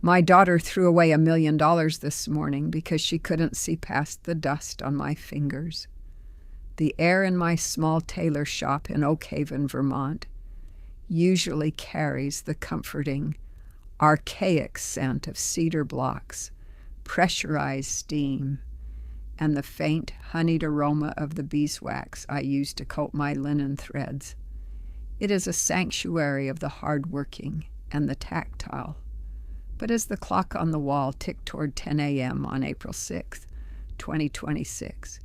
My daughter threw away $1 million this morning because she couldn't see past the dust on my fingers. The air in my small tailor shop in Oak Haven, Vermont, usually carries the comforting, archaic scent of cedar blocks, pressurized steam, and the faint, honeyed aroma of the beeswax I use to coat my linen threads. It is a sanctuary of the hardworking and the tactile. But as the clock on the wall ticked toward 10 a.m. on April 6, 2026,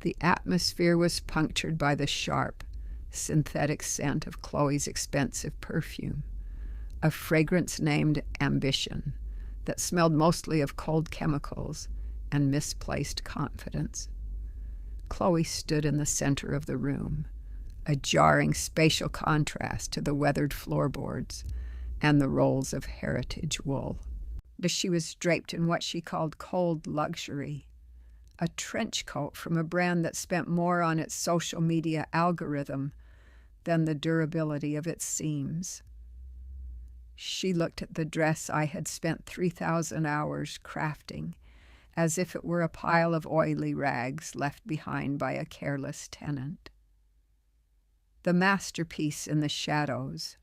the atmosphere was punctured by the sharp, synthetic scent of Chloe's expensive perfume, a fragrance named Ambition that smelled mostly of cold chemicals and misplaced confidence. Chloe stood in the center of the room, a jarring spatial contrast to the weathered floorboards and the rolls of heritage wool. She was draped in what she called cold luxury, a trench coat from a brand that spent more on its social media algorithm than the durability of its seams. She looked at the dress I had spent 3,000 hours crafting, as if it were a pile of oily rags left behind by a careless tenant. The masterpiece in the shadows.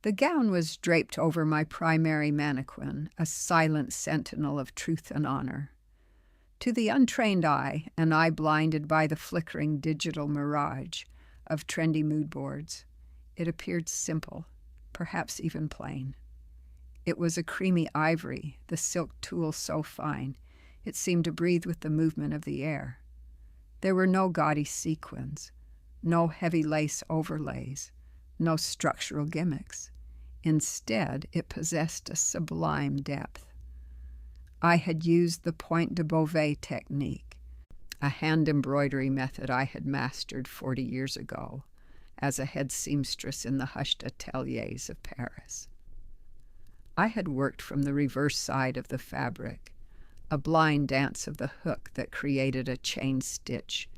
The gown was draped over my primary mannequin, a silent sentinel of truth and honor. To the untrained eye, an eye blinded by the flickering digital mirage of trendy mood boards, it appeared simple, perhaps even plain. It was a creamy ivory, the silk tulle so fine, it seemed to breathe with the movement of the air. There were no gaudy sequins, no heavy lace overlays, no structural gimmicks. Instead, it possessed a sublime depth. I had used the Point de Beauvais technique, a hand embroidery method I had mastered 40 years ago as a head seamstress in the hushed Ateliers of Paris. I had worked from the reverse side of the fabric, a blind dance of the hook that created a chain stitch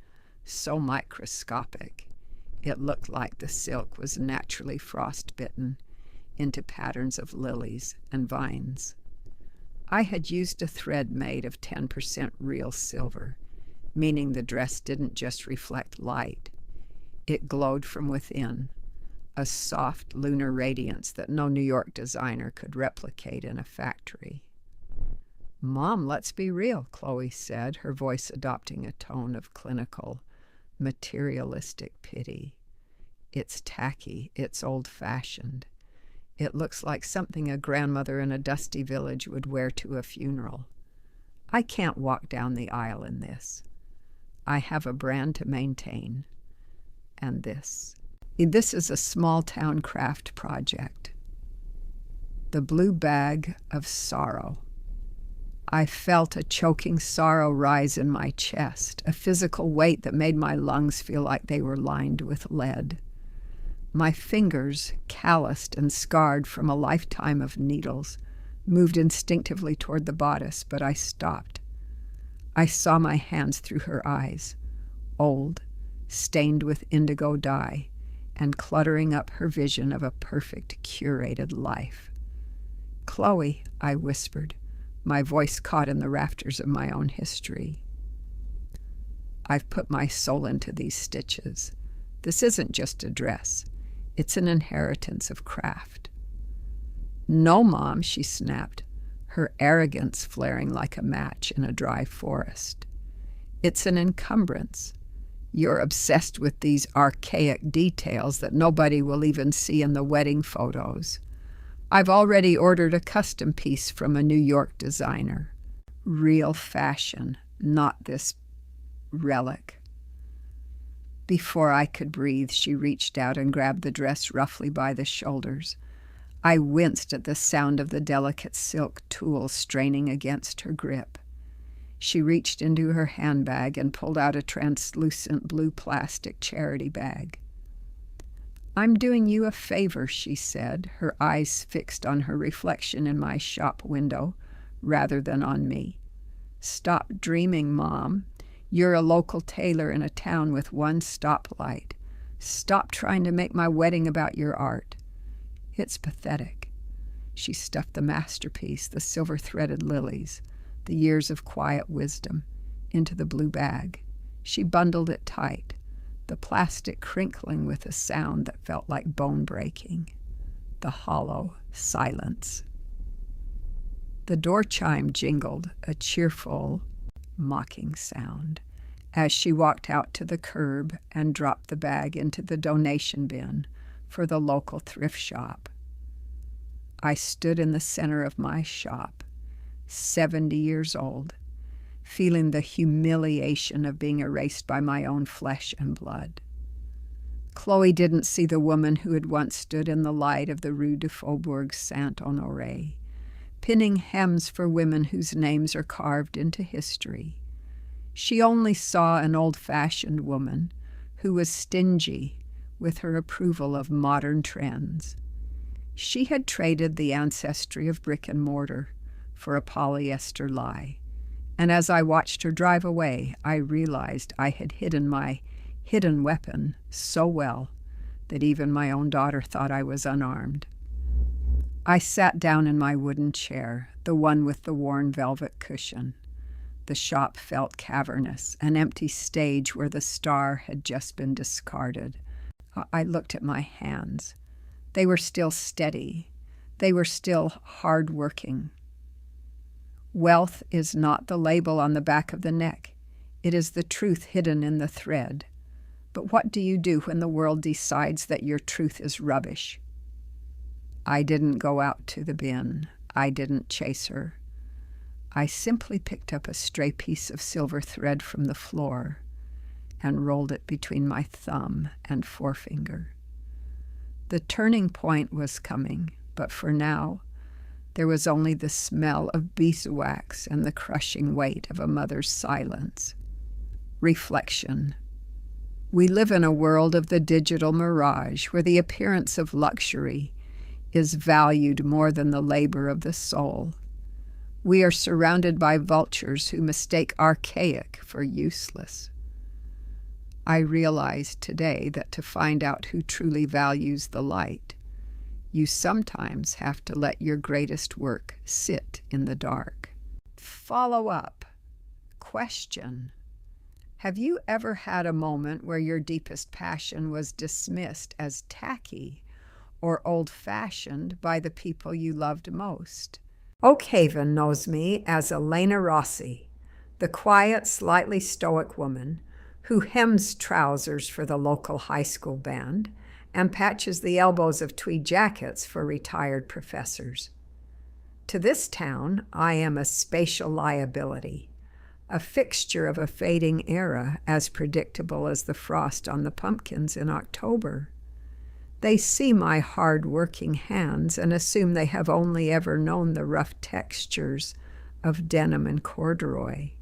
so microscopic it looked like the silk was naturally frostbitten into patterns of lilies and vines. I had used a thread made of 10% real silver, meaning the dress didn't just reflect light. It glowed from within, a soft lunar radiance that no New York designer could replicate in a factory. "Mom, let's be real," Chloe said, her voice adopting a tone of clinical, materialistic pity. "It's tacky, it's old-fashioned. It looks like something a grandmother in a dusty village would wear to a funeral. I can't walk down the aisle in this. I have a brand to maintain. And this. This is a small-town craft project. The blue bag of sorrow." I felt a choking sorrow rise in my chest, a physical weight that made my lungs feel like they were lined with lead. My fingers, calloused and scarred from a lifetime of needles, moved instinctively toward the bodice, but I stopped. I saw my hands through her eyes, old, stained with indigo dye, and cluttering up her vision of a perfect, curated life. "Chloe," I whispered, my voice caught in the rafters of my own history. "I've put my soul into these stitches. This isn't just a dress. It's an inheritance of craft." "No, Mom," she snapped, her arrogance flaring like a match in a dry forest. "It's an encumbrance. You're obsessed with these archaic details that nobody will even see in the wedding photos. I've already ordered a custom piece from a New York designer. Real fashion, not this relic." Before I could breathe, she reached out and grabbed the dress roughly by the shoulders. I winced at the sound of the delicate silk tulle straining against her grip. She reached into her handbag and pulled out a translucent blue plastic charity bag. "I'm doing you a favor," she said, her eyes fixed on her reflection in my shop window rather than on me. "Stop dreaming, Mom. You're a local tailor in a town with one stoplight. Stop trying to make my wedding about your art. It's pathetic." She stuffed the masterpiece, the silver-threaded lilies, the years of quiet wisdom, into the blue bag. She bundled it tight, the plastic crinkling with a sound that felt like bone breaking, the hollow silence. The door chime jingled, a cheerful, mocking sound, as she walked out to the curb and dropped the bag into the donation bin for the local thrift shop. I stood in the center of my shop, 70 years old, feeling the humiliation of being erased by my own flesh and blood. Chloe didn't see the woman who had once stood in the light of the Rue du Faubourg Saint-Honoré, pinning hems for women whose names are carved into history. She only saw an old-fashioned woman who was stingy with her approval of modern trends. She had traded the ancestry of brick and mortar for a polyester lie, and as I watched her drive away, I realized I had hidden my hidden weapon so well that even my own daughter thought I was unarmed. I sat down in my wooden chair, the one with the worn velvet cushion. The shop felt cavernous, an empty stage where the star had just been discarded. I looked at my hands. They were still steady. They were still hard-working. Wealth is not the label on the back of the neck. It is the truth hidden in the thread. But what do you do when the world decides that your truth is rubbish? I didn't go out to the bin. I didn't chase her. I simply picked up a stray piece of silver thread from the floor and rolled it between my thumb and forefinger. The turning point was coming, but for now, there was only the smell of beeswax and the crushing weight of a mother's silence. Reflection. We live in a world of the digital mirage where the appearance of luxury is valued more than the labor of the soul. We are surrounded by vultures who mistake archaic for useless. I realized today that to find out who truly values the light, you sometimes have to let your greatest work sit in the dark. Follow up. Question. Have you ever had a moment where your deepest passion was dismissed as tacky or old-fashioned by the people you loved most? Oakhaven knows me as Elena Rossi, the quiet, slightly stoic woman who hems trousers for the local high school band and patches the elbows of tweed jackets for retired professors. To this town, I am a spatial liability, a fixture of a fading era as predictable as the frost on the pumpkins in October. They see my hard-working hands and assume they have only ever known the rough textures of denim and corduroy.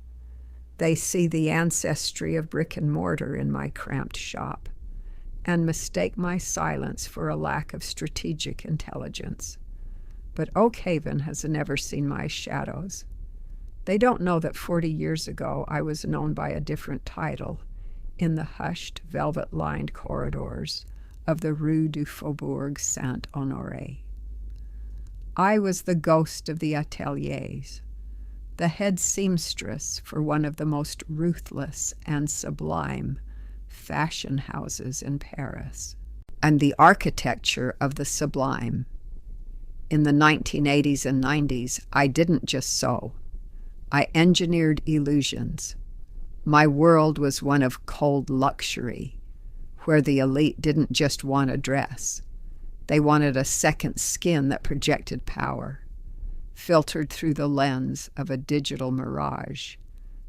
They see the ancestry of brick and mortar in my cramped shop and mistake my silence for a lack of strategic intelligence. But Oakhaven has never seen my shadows. They don't know that 40 years ago I was known by a different title in the hushed, velvet-lined corridors of the Rue du Faubourg Saint-Honoré. I was the ghost of the Ateliers, the head seamstress for one of the most ruthless and sublime fashion houses in Paris, and the architecture of the sublime. In the 1980s and 90s, I didn't just sew. I engineered illusions. My world was one of cold luxury, where the elite didn't just want a dress. They wanted a second skin that projected power, filtered through the lens of a digital mirage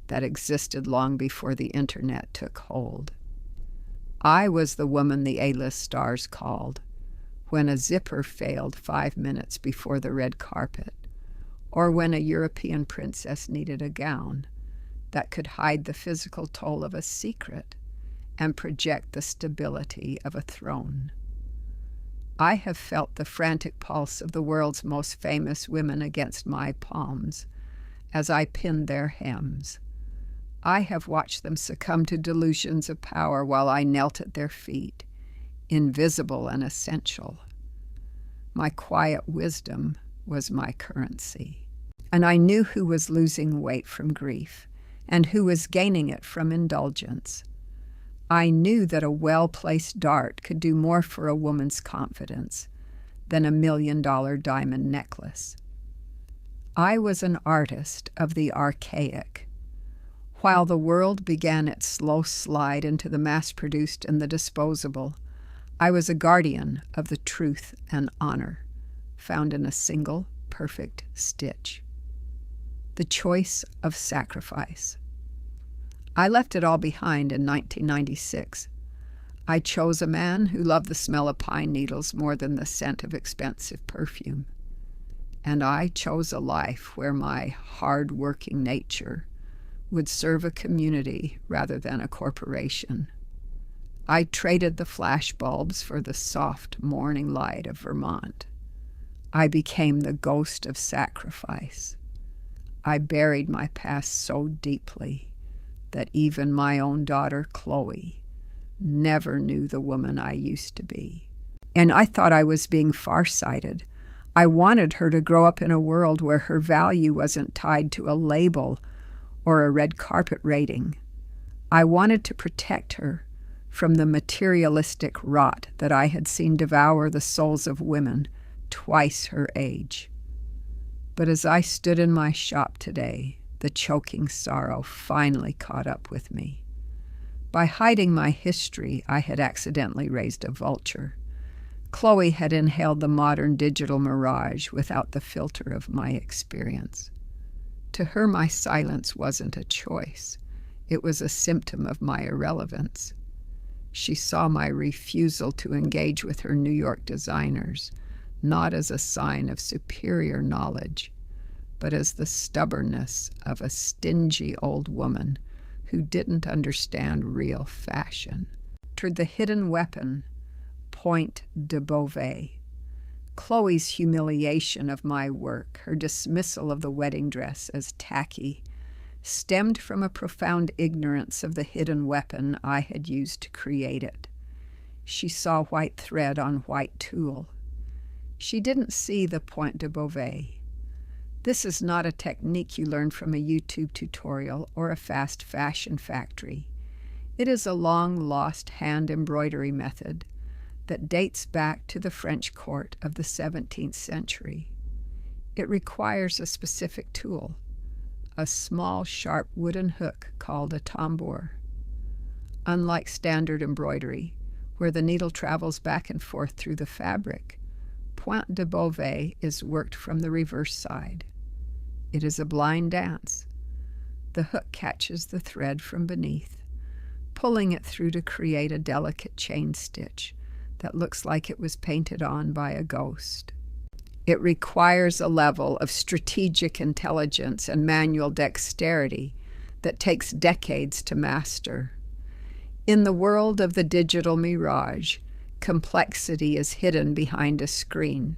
that existed long before the internet took hold. I was the woman the A-list stars called when a zipper failed 5 minutes before the red carpet, or when a European princess needed a gown that could hide the physical toll of a secret and project the stability of a throne. I have felt the frantic pulse of the world's most famous women against my palms as I pinned their hems. I have watched them succumb to delusions of power while I knelt at their feet, invisible and essential. My quiet wisdom was my currency. And I knew who was losing weight from grief and who was gaining it from indulgence. I knew that a well-placed dart could do more for a woman's confidence than $1 million diamond necklace. I was an artist of the archaic. While the world began its slow slide into the mass-produced and the disposable, I was a guardian of the truth and honor found in a single perfect stitch. The choice of sacrifice. I left it all behind in 1996. I chose a man who loved the smell of pine needles more than the scent of expensive perfume. And I chose a life where my hard-working nature would serve a community rather than a corporation. I traded the flashbulbs for the soft morning light of Vermont. I became the ghost of sacrifice. I buried my past so deeply that even my own daughter, Chloe, never knew the woman I used to be. And I thought I was being farsighted. I wanted her to grow up in a world where her value wasn't tied to a label or a red carpet rating. I wanted to protect her from the materialistic rot that I had seen devour the souls of women twice her age. But as I stood in my shop today, the choking sorrow finally caught up with me. By hiding my history, I had accidentally raised a vulture. Chloe had inhaled the modern digital mirage without the filter of my experience. To her, my silence wasn't a choice. It was a symptom of my irrelevance. She saw my refusal to engage with her New York designers, not as a sign of superior knowledge, but as the stubbornness of a stingy old woman who didn't understand real fashion. Toward the hidden weapon, Point de Beauvais. Chloe's humiliation of my work, her dismissal of the wedding dress as tacky, stemmed from a profound ignorance of the hidden weapon I had used to create it. She saw white thread on white tulle. She didn't see the Point de Beauvais. This is not a technique you learn from a YouTube tutorial or a fast fashion factory. It is a long-lost hand embroidery method that dates back to the French court of the 17th century. It requires a specific tool, a small, sharp wooden hook called a tambour. Unlike standard embroidery, where the needle travels back and forth through the fabric, Point de Beauvais is worked from the reverse side. It is a blind dance. The hook catches the thread from beneath, pulling it through to create a delicate chain stitch that looks like it was painted on by a ghost. It requires a level of strategic intelligence and manual dexterity that takes decades to master. In the world of the digital mirage, complexity is hidden behind a screen.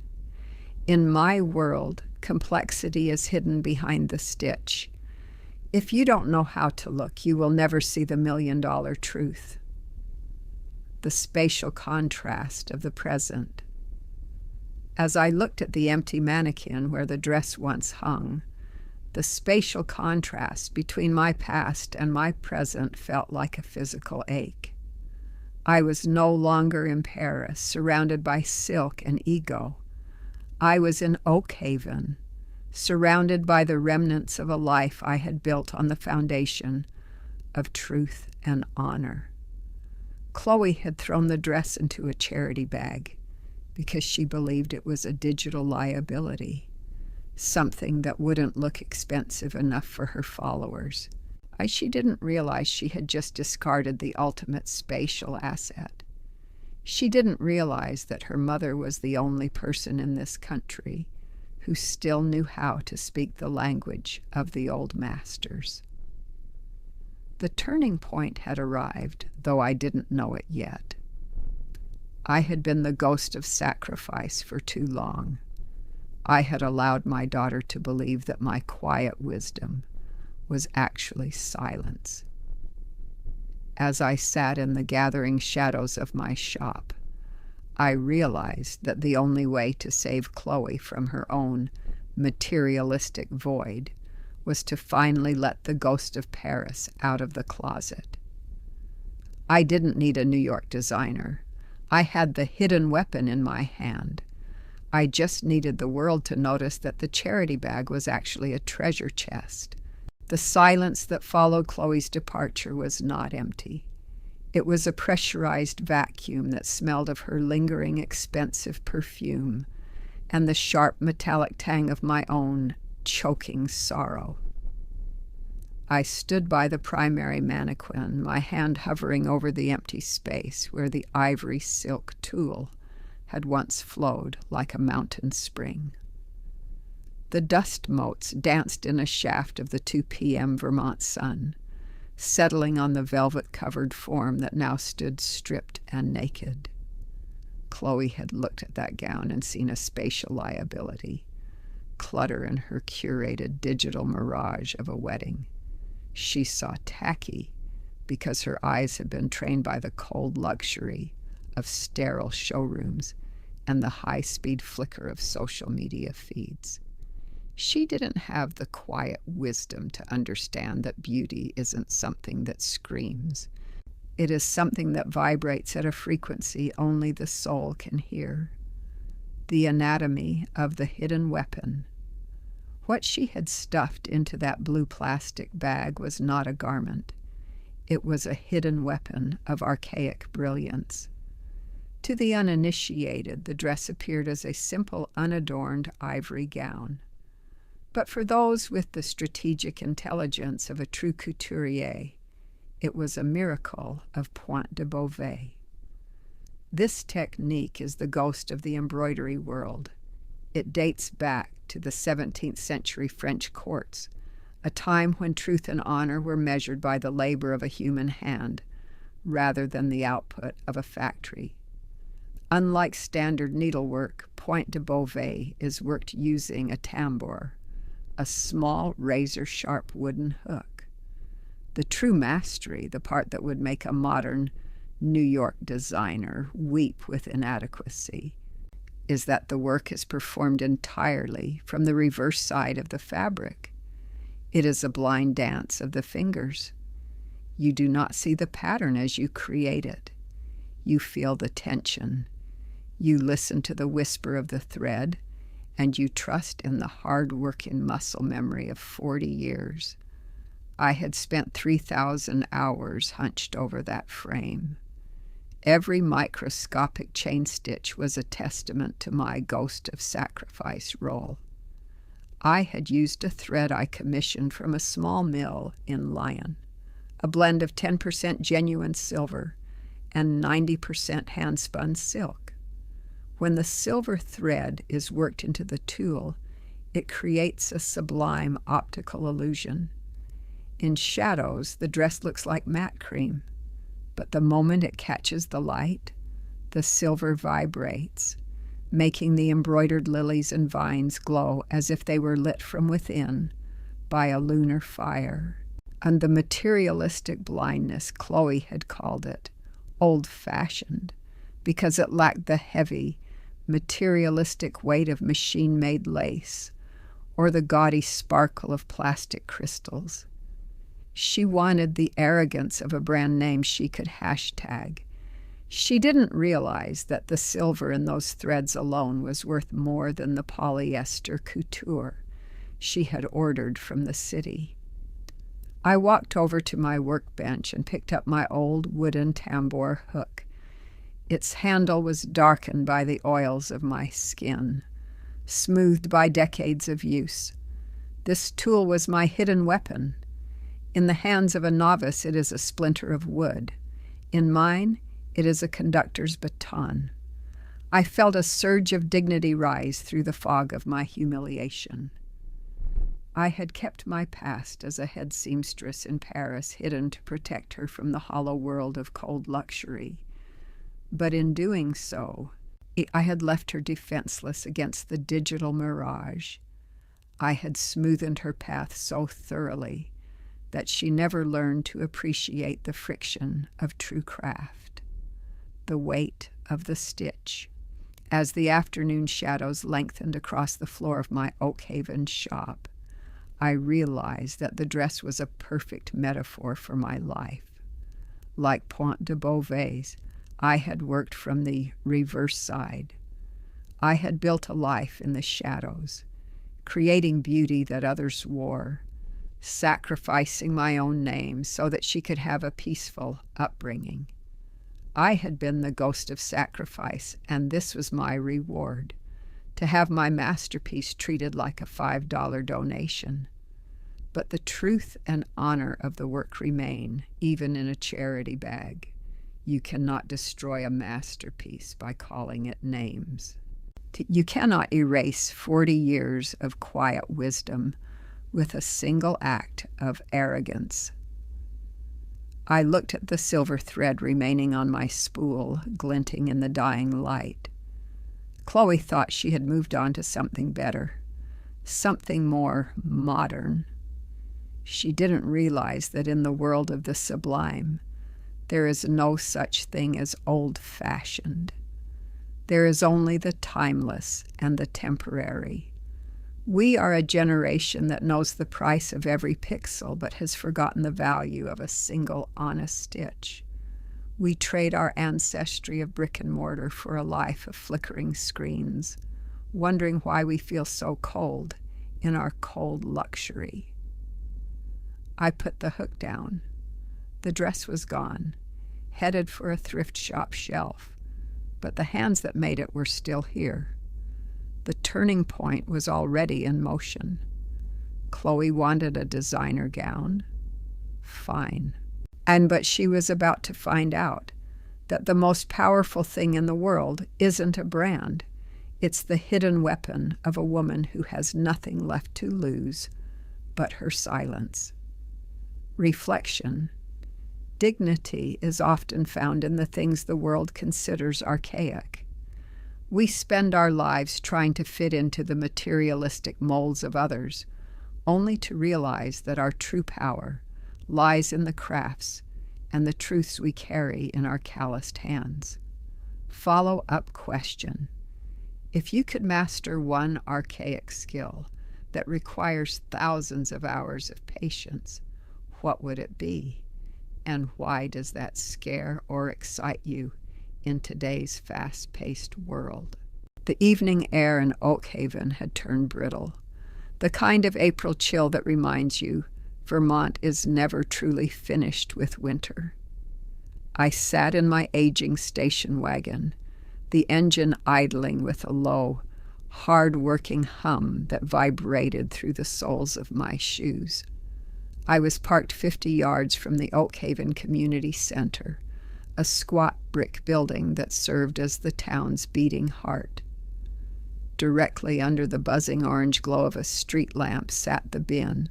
In my world, complexity is hidden behind the stitch. If you don't know how to look, you will never see the $1 million truth. The spatial contrast of the present. As I looked at the empty mannequin where the dress once hung, the spatial contrast between my past and my present felt like a physical ache. I was no longer in Paris, surrounded by silk and ego. I was in Oakhaven, surrounded by the remnants of a life I had built on the foundation of truth and honor. Chloe had thrown the dress into a charity bag because she believed it was a digital liability, something that wouldn't look expensive enough for her followers. She didn't realize she had just discarded the ultimate spatial asset. She didn't realize that her mother was the only person in this country who still knew how to speak the language of the old masters. The turning point had arrived, though I didn't know it yet. I had been the ghost of sacrifice for too long. I had allowed my daughter to believe that my quiet wisdom was actually silence. As I sat in the gathering shadows of my shop, I realized that the only way to save Chloe from her own materialistic void was to finally let the ghost of Paris out of the closet. I didn't need a New York designer. I had the hidden weapon in my hand. I just needed the world to notice that the charity bag was actually a treasure chest. The silence that followed Chloe's departure was not empty. It was a pressurized vacuum that smelled of her lingering, expensive perfume and the sharp metallic tang of my own choking sorrow. I stood by the primary mannequin, my hand hovering over the empty space where the ivory silk tulle had once flowed like a mountain spring. The dust motes danced in a shaft of the 2 p.m. Vermont sun, settling on the velvet-covered form that now stood stripped and naked. Chloe had looked at that gown and seen a spatial liability, clutter in her curated digital mirage of a wedding. She saw tacky because her eyes had been trained by the cold luxury of sterile showrooms and the high-speed flicker of social media feeds. She didn't have the quiet wisdom to understand that beauty isn't something that screams. It is something that vibrates at a frequency only the soul can hear. The anatomy of the hidden weapon. What she had stuffed into that blue plastic bag was not a garment. It was a hidden weapon of archaic brilliance. To the uninitiated, the dress appeared as a simple, unadorned ivory gown. But for those with the strategic intelligence of a true couturier, it was a miracle of Pointe de Beauvais. This technique is the ghost of the embroidery world. It dates back to the 17th century French courts, a time when truth and honor were measured by the labor of a human hand rather than the output of a factory. Unlike standard needlework, Pointe de Beauvais is worked using a tambour, a small razor-sharp wooden hook. The true mastery, the part that would make a modern New York designer weep with inadequacy, is that the work is performed entirely from the reverse side of the fabric. It is a blind dance of the fingers. You do not see the pattern as you create it. You feel the tension. You listen to the whisper of the thread, and you trust in the hard-working muscle memory of 40 years. I had spent 3,000 hours hunched over that frame. Every microscopic chain stitch was a testament to my ghost of sacrifice role. I had used a thread I commissioned from a small mill in Lyon, a blend of 10% genuine silver and 90% hand-spun silk. When the silver thread is worked into the tulle, it creates a sublime optical illusion. In shadows, the dress looks like matte cream, but the moment it catches the light, the silver vibrates, making the embroidered lilies and vines glow as if they were lit from within by a lunar fire. And the materialistic blindness, Chloe had called it, old-fashioned, because it lacked the heavy, materialistic weight of machine-made lace or the gaudy sparkle of plastic crystals. She wanted the arrogance of a brand name she could hashtag. She didn't realize that the silver in those threads alone was worth more than the polyester couture she had ordered from the city. I walked over to my workbench and picked up my old wooden tambour hook. Its handle was darkened by the oils of my skin, smoothed by decades of use. This tool was my hidden weapon. In the hands of a novice, it is a splinter of wood. In mine, it is a conductor's baton. I felt a surge of dignity rise through the fog of my humiliation. I had kept my past as a head seamstress in Paris hidden to protect her from the hollow world of cold luxury. But in doing so, I had left her defenseless against the digital mirage. I had smoothed her path so thoroughly that she never learned to appreciate the friction of true craft, the weight of the stitch. As the afternoon shadows lengthened across the floor of my Oakhaven shop, I realized that the dress was a perfect metaphor for my life. Like Pointe de Beauvais, I had worked from the reverse side. I had built a life in the shadows, creating beauty that others wore, sacrificing my own name so that she could have a peaceful upbringing. I had been the ghost of sacrifice, and this was my reward, to have my masterpiece treated like a $5 donation. But the truth and honor of the work remain, even in a charity bag. You cannot destroy a masterpiece by calling it names. You cannot erase 40 years of quiet wisdom with a single act of arrogance. I looked at the silver thread remaining on my spool, glinting in the dying light. Chloe thought she had moved on to something better, something more modern. She didn't realize that in the world of the sublime, there is no such thing as old-fashioned. There is only the timeless and the temporary. We are a generation that knows the price of every pixel but has forgotten the value of a single honest stitch. We trade our ancestry of brick and mortar for a life of flickering screens, wondering why we feel so cold in our cold luxury. I put the hook down. The dress was gone, headed for a thrift shop shelf, but the hands that made it were still here. The turning point was already in motion. Chloe wanted a designer gown. Fine. But she was about to find out that the most powerful thing in the world isn't a brand. It's the hidden weapon of a woman who has nothing left to lose but her silence. Reflection. Dignity is often found in the things the world considers archaic. We spend our lives trying to fit into the materialistic molds of others, only to realize that our true power lies in the crafts and the truths we carry in our calloused hands. Follow-up question. If you could master one archaic skill that requires thousands of hours of patience, what would it be? And why does that scare or excite you in today's fast-paced world? The evening air in Oakhaven had turned brittle, the kind of April chill that reminds you Vermont is never truly finished with winter. I sat in my aging station wagon, the engine idling with a low, hard-working hum that vibrated through the soles of my shoes. I was parked 50 yards from the Oakhaven Community Center, a squat brick building that served as the town's beating heart. Directly under the buzzing orange glow of a street lamp sat the bin,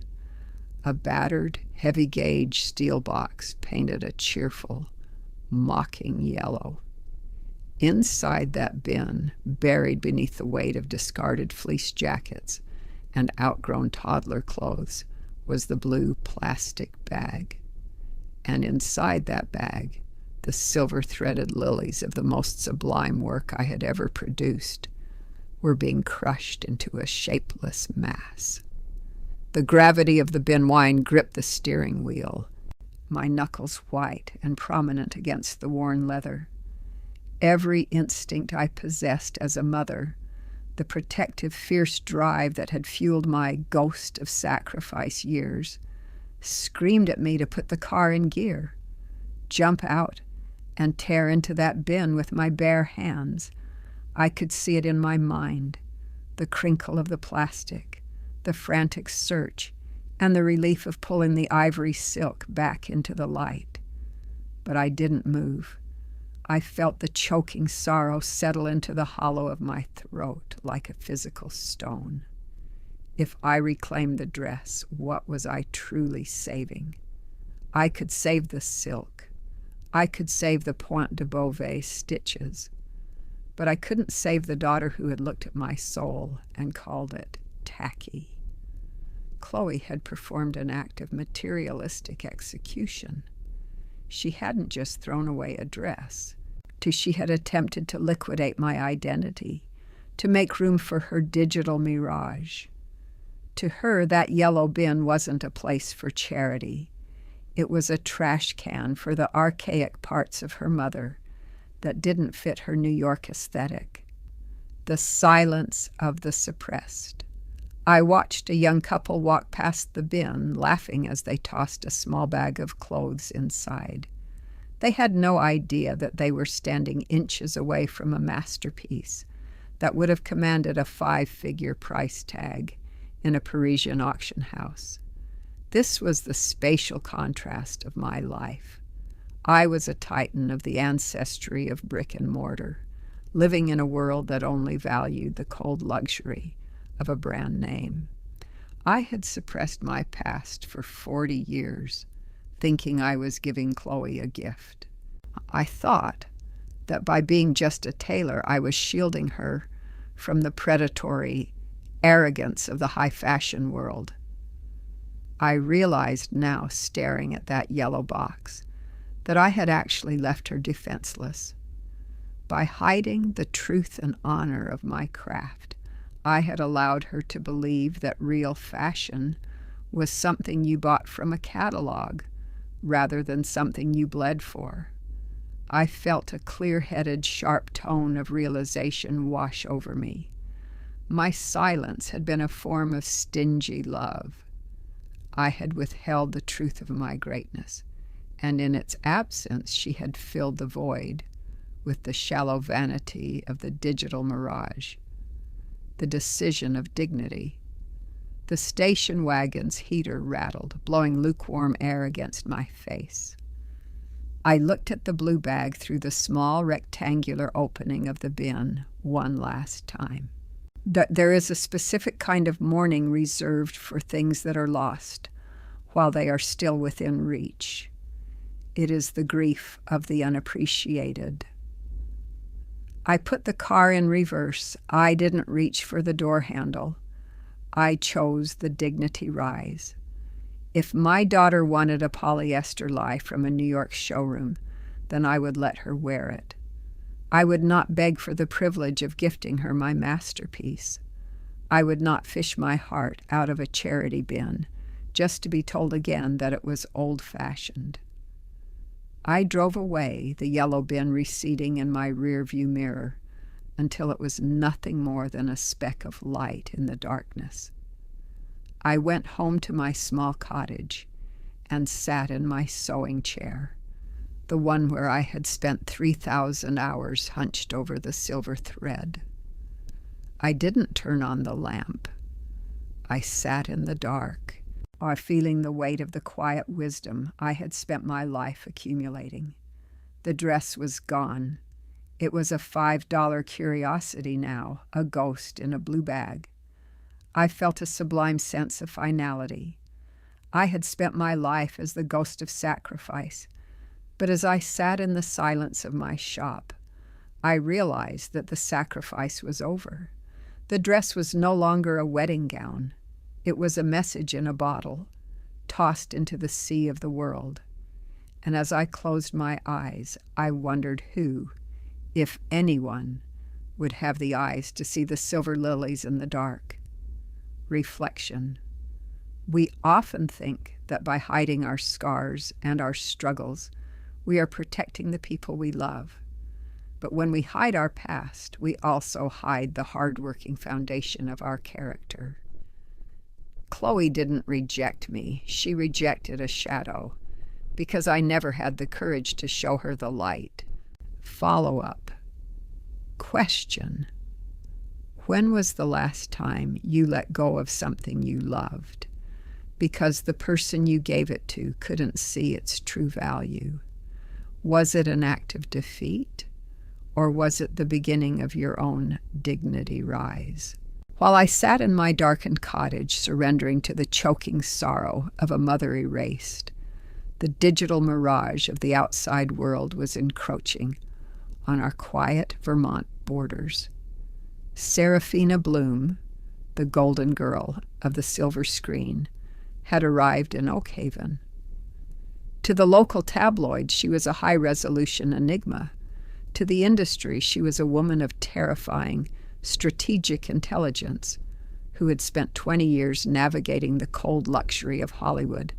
a battered, heavy-gauge steel box painted a cheerful, mocking yellow. Inside that bin, buried beneath the weight of discarded fleece jackets and outgrown toddler clothes, was the blue plastic bag. And inside that bag, the silver-threaded lilies of the most sublime work I had ever produced were being crushed into a shapeless mass. The gravity of the bin wine gripped the steering wheel, my knuckles white and prominent against the worn leather. Every instinct I possessed as a mother, the protective, fierce drive that had fueled my ghost of sacrifice years, screamed at me to put the car in gear, jump out, and tear into that bin with my bare hands. I could see it in my mind, the crinkle of the plastic, the frantic search, and the relief of pulling the ivory silk back into the light. But I didn't move. I felt the choking sorrow settle into the hollow of my throat like a physical stone. If I reclaimed the dress, what was I truly saving? I could save the silk. I could save the Pointe de Beauvais stitches. But I couldn't save the daughter who had looked at my soul and called it tacky. Chloe had performed an act of materialistic execution. She hadn't just thrown away a dress. after she had attempted to liquidate my identity, to make room for her digital mirage. To her, that yellow bin wasn't a place for charity. It was a trash can for the archaic parts of her mother that didn't fit her New York aesthetic. The silence of the suppressed. I watched a young couple walk past the bin, laughing as they tossed a small bag of clothes inside. They had no idea that they were standing inches away from a masterpiece that would have commanded a 5-figure price tag in a Parisian auction house. This was the spatial contrast of my life. I was a titan of the ancestry of brick and mortar, living in a world that only valued the cold luxury of a brand name. I had suppressed my past for 40 years, thinking I was giving Chloe a gift. I thought that by being just a tailor, I was shielding her from the predatory arrogance of the high fashion world. I realized now, staring at that yellow box, that I had actually left her defenseless. By hiding the truth and honor of my craft, I had allowed her to believe that real fashion was something you bought from a catalog rather than something you bled for. I felt a clear-headed, sharp tone of realization wash over me. My silence had been a form of stingy love. I had withheld the truth of my greatness, and in its absence she had filled the void with the shallow vanity of the digital mirage, the decision of dignity. The station wagon's heater rattled, blowing lukewarm air against my face. I looked at the blue bag through the small rectangular opening of the bin one last time. There is a specific kind of mourning reserved for things that are lost while they are still within reach. It is the grief of the unappreciated. I put the car in reverse. I didn't reach for the door handle. I chose the dignity rise. If my daughter wanted a polyester lie from a New York showroom, then I would let her wear it. I would not beg for the privilege of gifting her my masterpiece. I would not fish my heart out of a charity bin just to be told again that it was old-fashioned. I drove away, the yellow bin receding in my rear-view mirror, until it was nothing more than a speck of light in the darkness. I went home to my small cottage and sat in my sewing chair, the one where I had spent 3,000 hours hunched over the silver thread. I didn't turn on the lamp. I sat in the dark, feeling the weight of the quiet wisdom I had spent my life accumulating. The dress was gone. It was a $5 curiosity now, a ghost in a blue bag. I felt a sublime sense of finality. I had spent my life as the ghost of sacrifice, but as I sat in the silence of my shop, I realized that the sacrifice was over. The dress was no longer a wedding gown. It was a message in a bottle, tossed into the sea of the world. And as I closed my eyes, I wondered who, if anyone, would have the eyes to see the silver lilies in the dark. Reflection. We often think that by hiding our scars and our struggles, we are protecting the people we love. But when we hide our past, we also hide the hard-working foundation of our character. Chloe didn't reject me. She rejected a shadow, because I never had the courage to show her the light. Follow-up. Question. When was the last time you let go of something you loved because the person you gave it to couldn't see its true value? Was it an act of defeat, or was it the beginning of your own dignity rise? While I sat in my darkened cottage, surrendering to the choking sorrow of a mother erased, the digital mirage of the outside world was encroaching on our quiet Vermont borders. Seraphina Bloom, the golden girl of the silver screen, had arrived in Oak Haven. To the local tabloid, she was a high-resolution enigma. To the industry, she was a woman of terrifying, strategic intelligence who had spent 20 years navigating the cold luxury of Hollywood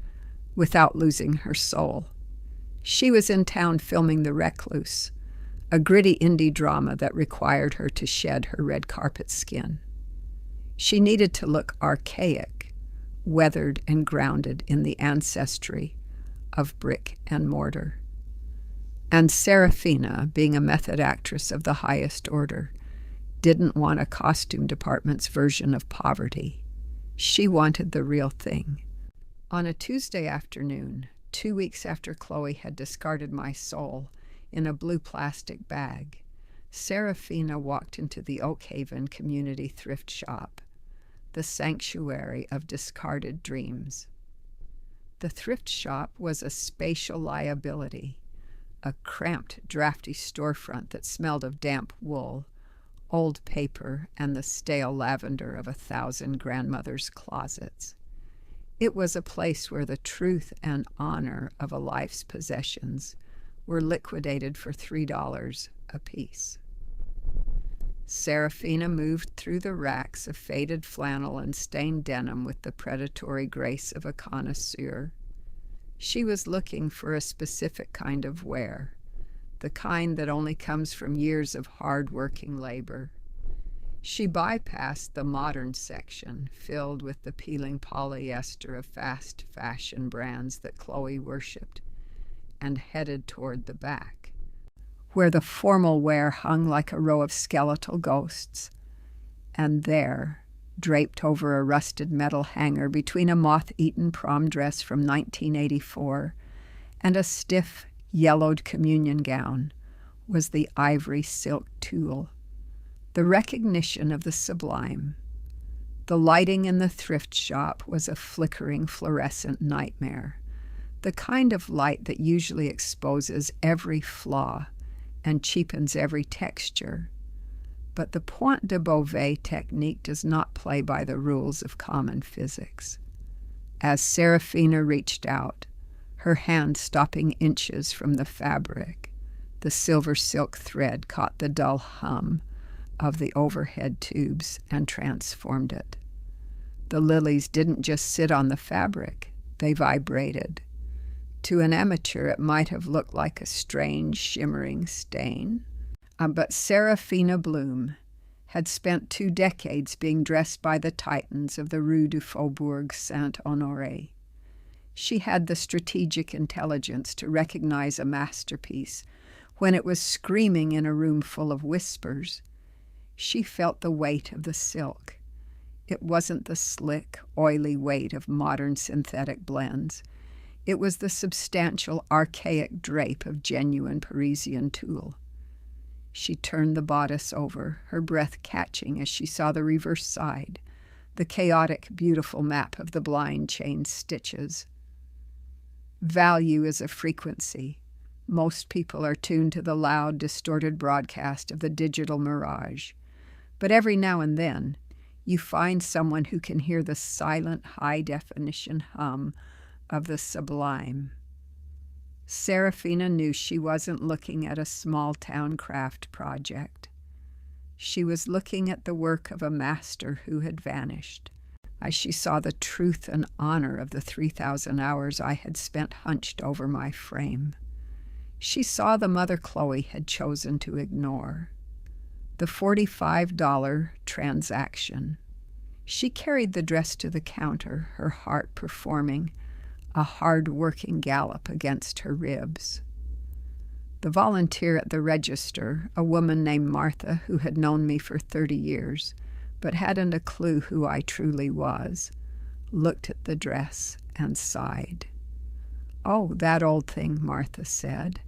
without losing her soul. She was in town filming The Recluse, a gritty indie drama that required her to shed her red carpet skin. She needed to look archaic, weathered and grounded in the ancestry of brick and mortar. And Serafina, being a method actress of the highest order, didn't want a costume department's version of poverty. She wanted the real thing. On a Tuesday afternoon, 2 weeks after Chloe had discarded my soul in a blue plastic bag, Serafina walked into the Oak Haven Community Thrift Shop, the sanctuary of discarded dreams. The thrift shop was a spatial liability, a cramped, drafty storefront that smelled of damp wool, old paper, and the stale lavender of 1,000 grandmothers' closets. It was a place where the truth and honor of a life's possessions were liquidated for $3 apiece. Serafina moved through the racks of faded flannel and stained denim with the predatory grace of a connoisseur. She was looking for a specific kind of wear, the kind that only comes from years of hard-working labor. She bypassed the modern section, filled with the peeling polyester of fast fashion brands that Chloe worshipped, and headed toward the back, where the formal wear hung like a row of skeletal ghosts. And there, draped over a rusted metal hanger between a moth-eaten prom dress from 1984 and a stiff, yellowed communion gown, was the ivory silk tulle, the recognition of the sublime. The lighting in the thrift shop was a flickering fluorescent nightmare, the kind of light that usually exposes every flaw and cheapens every texture. But the Pointe de Beauvais technique does not play by the rules of common physics. As Serafina reached out, her hand stopping inches from the fabric, the silver silk thread caught the dull hum of the overhead tubes and transformed it. The lilies didn't just sit on the fabric, they vibrated. To an amateur, it might have looked like a strange, shimmering stain. But Serafina Bloom had spent 2 decades being dressed by the titans of the Rue du Faubourg Saint-Honoré. She had the strategic intelligence to recognize a masterpiece when it was screaming in a room full of whispers. She felt the weight of the silk. It wasn't the slick, oily weight of modern synthetic blends. It was the substantial, archaic drape of genuine Parisian tulle. She turned the bodice over, her breath catching as she saw the reverse side, the chaotic, beautiful map of the blind chain stitches. Value is a frequency. Most people are tuned to the loud, distorted broadcast of the digital mirage. But every now and then, you find someone who can hear the silent, high-definition hum of the sublime. Serafina knew she wasn't looking at a small-town craft project. She was looking at the work of a master who had vanished. As she saw the truth and honor of the 3,000 hours I had spent hunched over my frame, she saw the mother Chloe had chosen to ignore. The $45 transaction. She carried the dress to the counter, her heart performing a hard-working gallop against her ribs. The volunteer at the register, a woman named Martha who had known me for 30 years, but hadn't a clue who I truly was, looked at the dress and sighed. "Oh, that old thing," Martha said,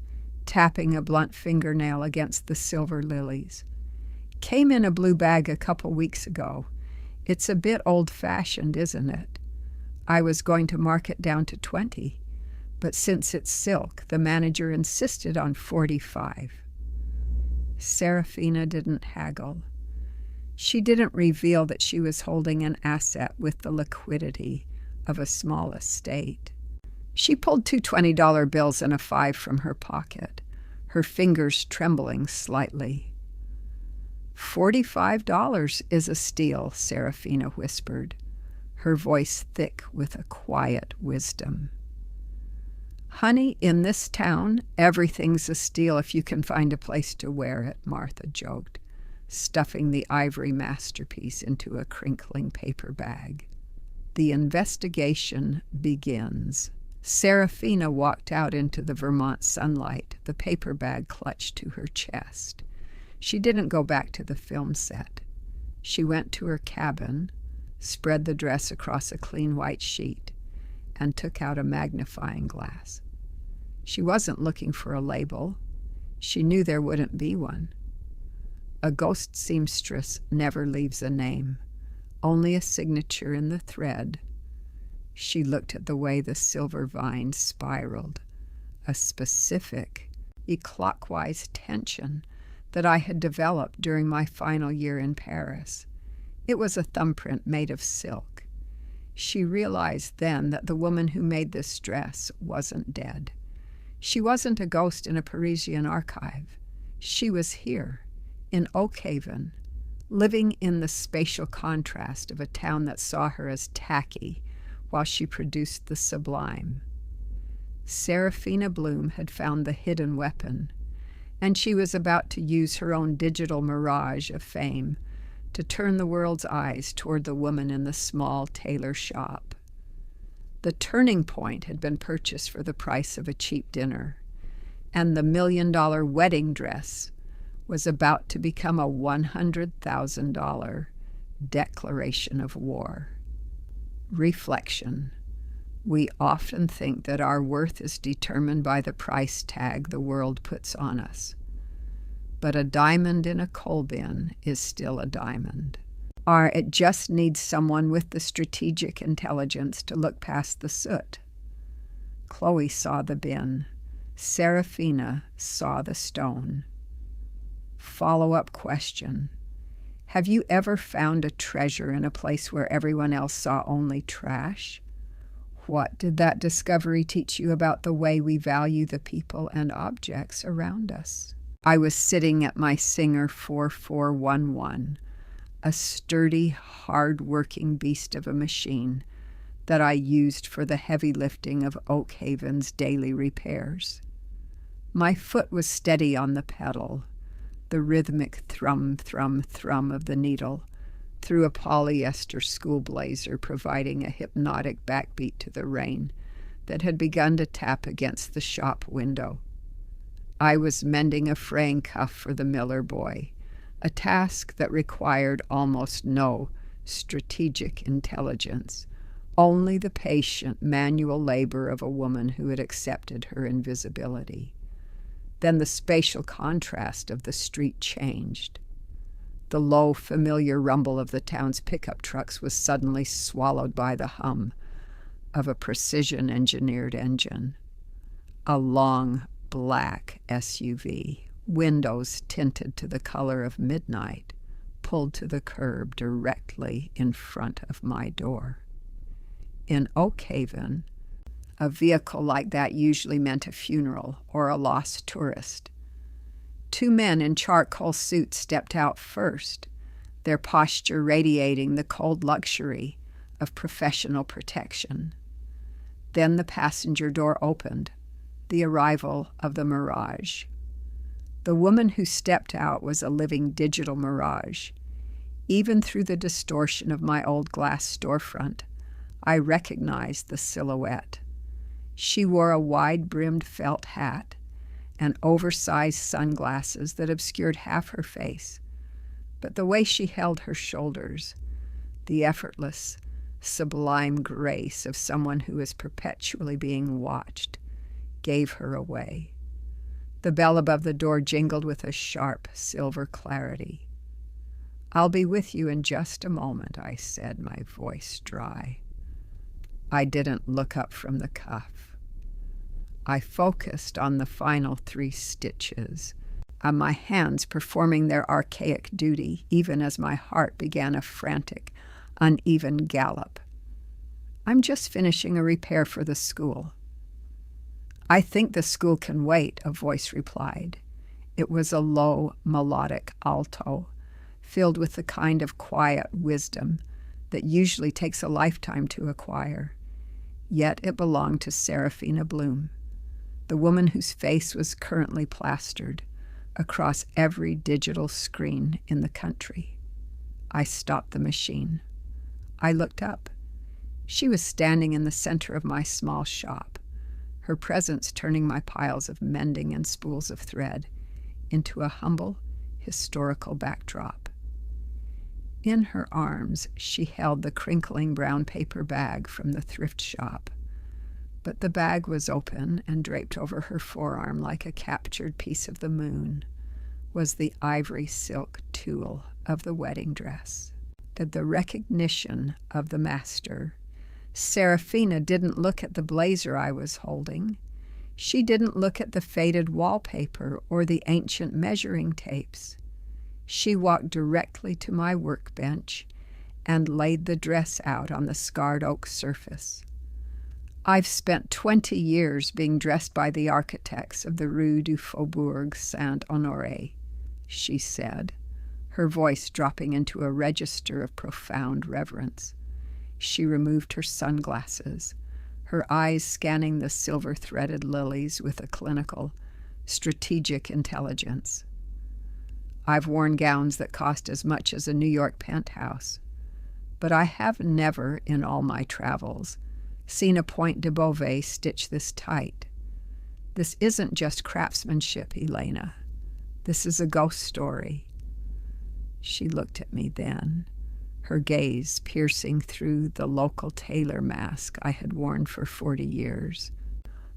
tapping a blunt fingernail against the silver lilies. "Came in a blue bag a couple weeks ago. It's a bit old-fashioned, isn't it? I was going to mark it down to 20, but since it's silk, the manager insisted on 45. Serafina didn't haggle. She didn't reveal that she was holding an asset with the liquidity of a small estate. She pulled 2 $20 bills and a 5 from her pocket, her fingers trembling slightly. $45 is a steal, Serafina whispered, her voice thick with a quiet wisdom. Honey, in this town, everything's a steal if you can find a place to wear it, Martha joked, stuffing the ivory masterpiece into a crinkling paper bag. The investigation begins. Serafina walked out into the Vermont sunlight, the paper bag clutched to her chest. She didn't go back to the film set. She went to her cabin, spread the dress across a clean white sheet, and took out a magnifying glass. She wasn't looking for a label. She knew there wouldn't be one. A ghost seamstress never leaves a name, only a signature in the thread. She looked at the way the silver vine spiraled, a specific, clockwise tension that I had developed during my final year in Paris. It was a thumbprint made of silk. She realized then that the woman who made this dress wasn't dead. She wasn't a ghost in a Parisian archive. She was here, in Oakhaven, living in the spatial contrast of a town that saw her as tacky while she produced the sublime. Serafina Bloom had found the hidden weapon, and she was about to use her own digital mirage of fame to turn the world's eyes toward the woman in the small tailor shop. The turning point had been purchased for the price of a cheap dinner, and the $1 million wedding dress was about to become a $100,000 declaration of war. Reflection. We often think that our worth is determined by the price tag the world puts on us. But a diamond in a coal bin is still a diamond. Or it just needs someone with the strategic intelligence to look past the soot. Chloe saw the bin. Serafina saw the stone. Follow-up question. Have you ever found a treasure in a place where everyone else saw only trash? What did that discovery teach you about the way we value the people and objects around us? I was sitting at my Singer 4411, a sturdy, hard-working beast of a machine that I used for the heavy lifting of Oakhaven's daily repairs. My foot was steady on the pedal, the rhythmic thrum, thrum, thrum of the needle through a polyester school blazer providing a hypnotic backbeat to the rain that had begun to tap against the shop window. I was mending a fraying cuff for the Miller boy, a task that required almost no strategic intelligence, only the patient manual labor of a woman who had accepted her invisibility. Then the spatial contrast of the street changed. The low, familiar rumble of the town's pickup trucks was suddenly swallowed by the hum of a precision-engineered engine. A long, black SUV, windows tinted to the color of midnight, pulled to the curb directly in front of my door. In Oakhaven, a vehicle like that usually meant a funeral or a lost tourist. Two men in charcoal suits stepped out first, their posture radiating the cold luxury of professional protection. Then the passenger door opened, the arrival of the mirage. The woman who stepped out was a living digital mirage. Even through the distortion of my old glass storefront, I recognized the silhouette. She wore a wide-brimmed felt hat and oversized sunglasses that obscured half her face. But the way she held her shoulders, the effortless, sublime grace of someone who is perpetually being watched, gave her away. The bell above the door jingled with a sharp silver clarity. "I'll be with you in just a moment," I said, my voice dry. I didn't look up from the cuff. I focused on the final 3 stitches, on my hands performing their archaic duty, even as my heart began a frantic, uneven gallop. "I'm just finishing a repair for the school." "I think the school can wait," a voice replied. It was a low, melodic alto, filled with the kind of quiet wisdom that usually takes a lifetime to acquire. Yet it belonged to Seraphina Bloom, the woman whose face was currently plastered across every digital screen in the country. I stopped the machine. I looked up. She was standing in the center of my small shop, her presence turning my piles of mending and spools of thread into a humble, historical backdrop. In her arms, she held the crinkling brown paper bag from the thrift shop, but the bag was open, and draped over her forearm like a captured piece of the moon was the ivory silk tulle of the wedding dress. The recognition of the master. Seraphina didn't look at the blazer I was holding. She didn't look at the faded wallpaper or the ancient measuring tapes. She walked directly to my workbench and laid the dress out on the scarred oak surface. "I've spent 20 years being dressed by the architects of the Rue du Faubourg Saint-Honoré," she said, her voice dropping into a register of profound reverence. She removed her sunglasses, her eyes scanning the silver-threaded lilies with a clinical, strategic intelligence. "I've worn gowns that cost as much as a New York penthouse, but I have never, in all my travels, seen a Point de Beauvais stitch this tight. This isn't just craftsmanship, Elena. This is a ghost story." She looked at me then, her gaze piercing through the local tailor mask I had worn for 40 years.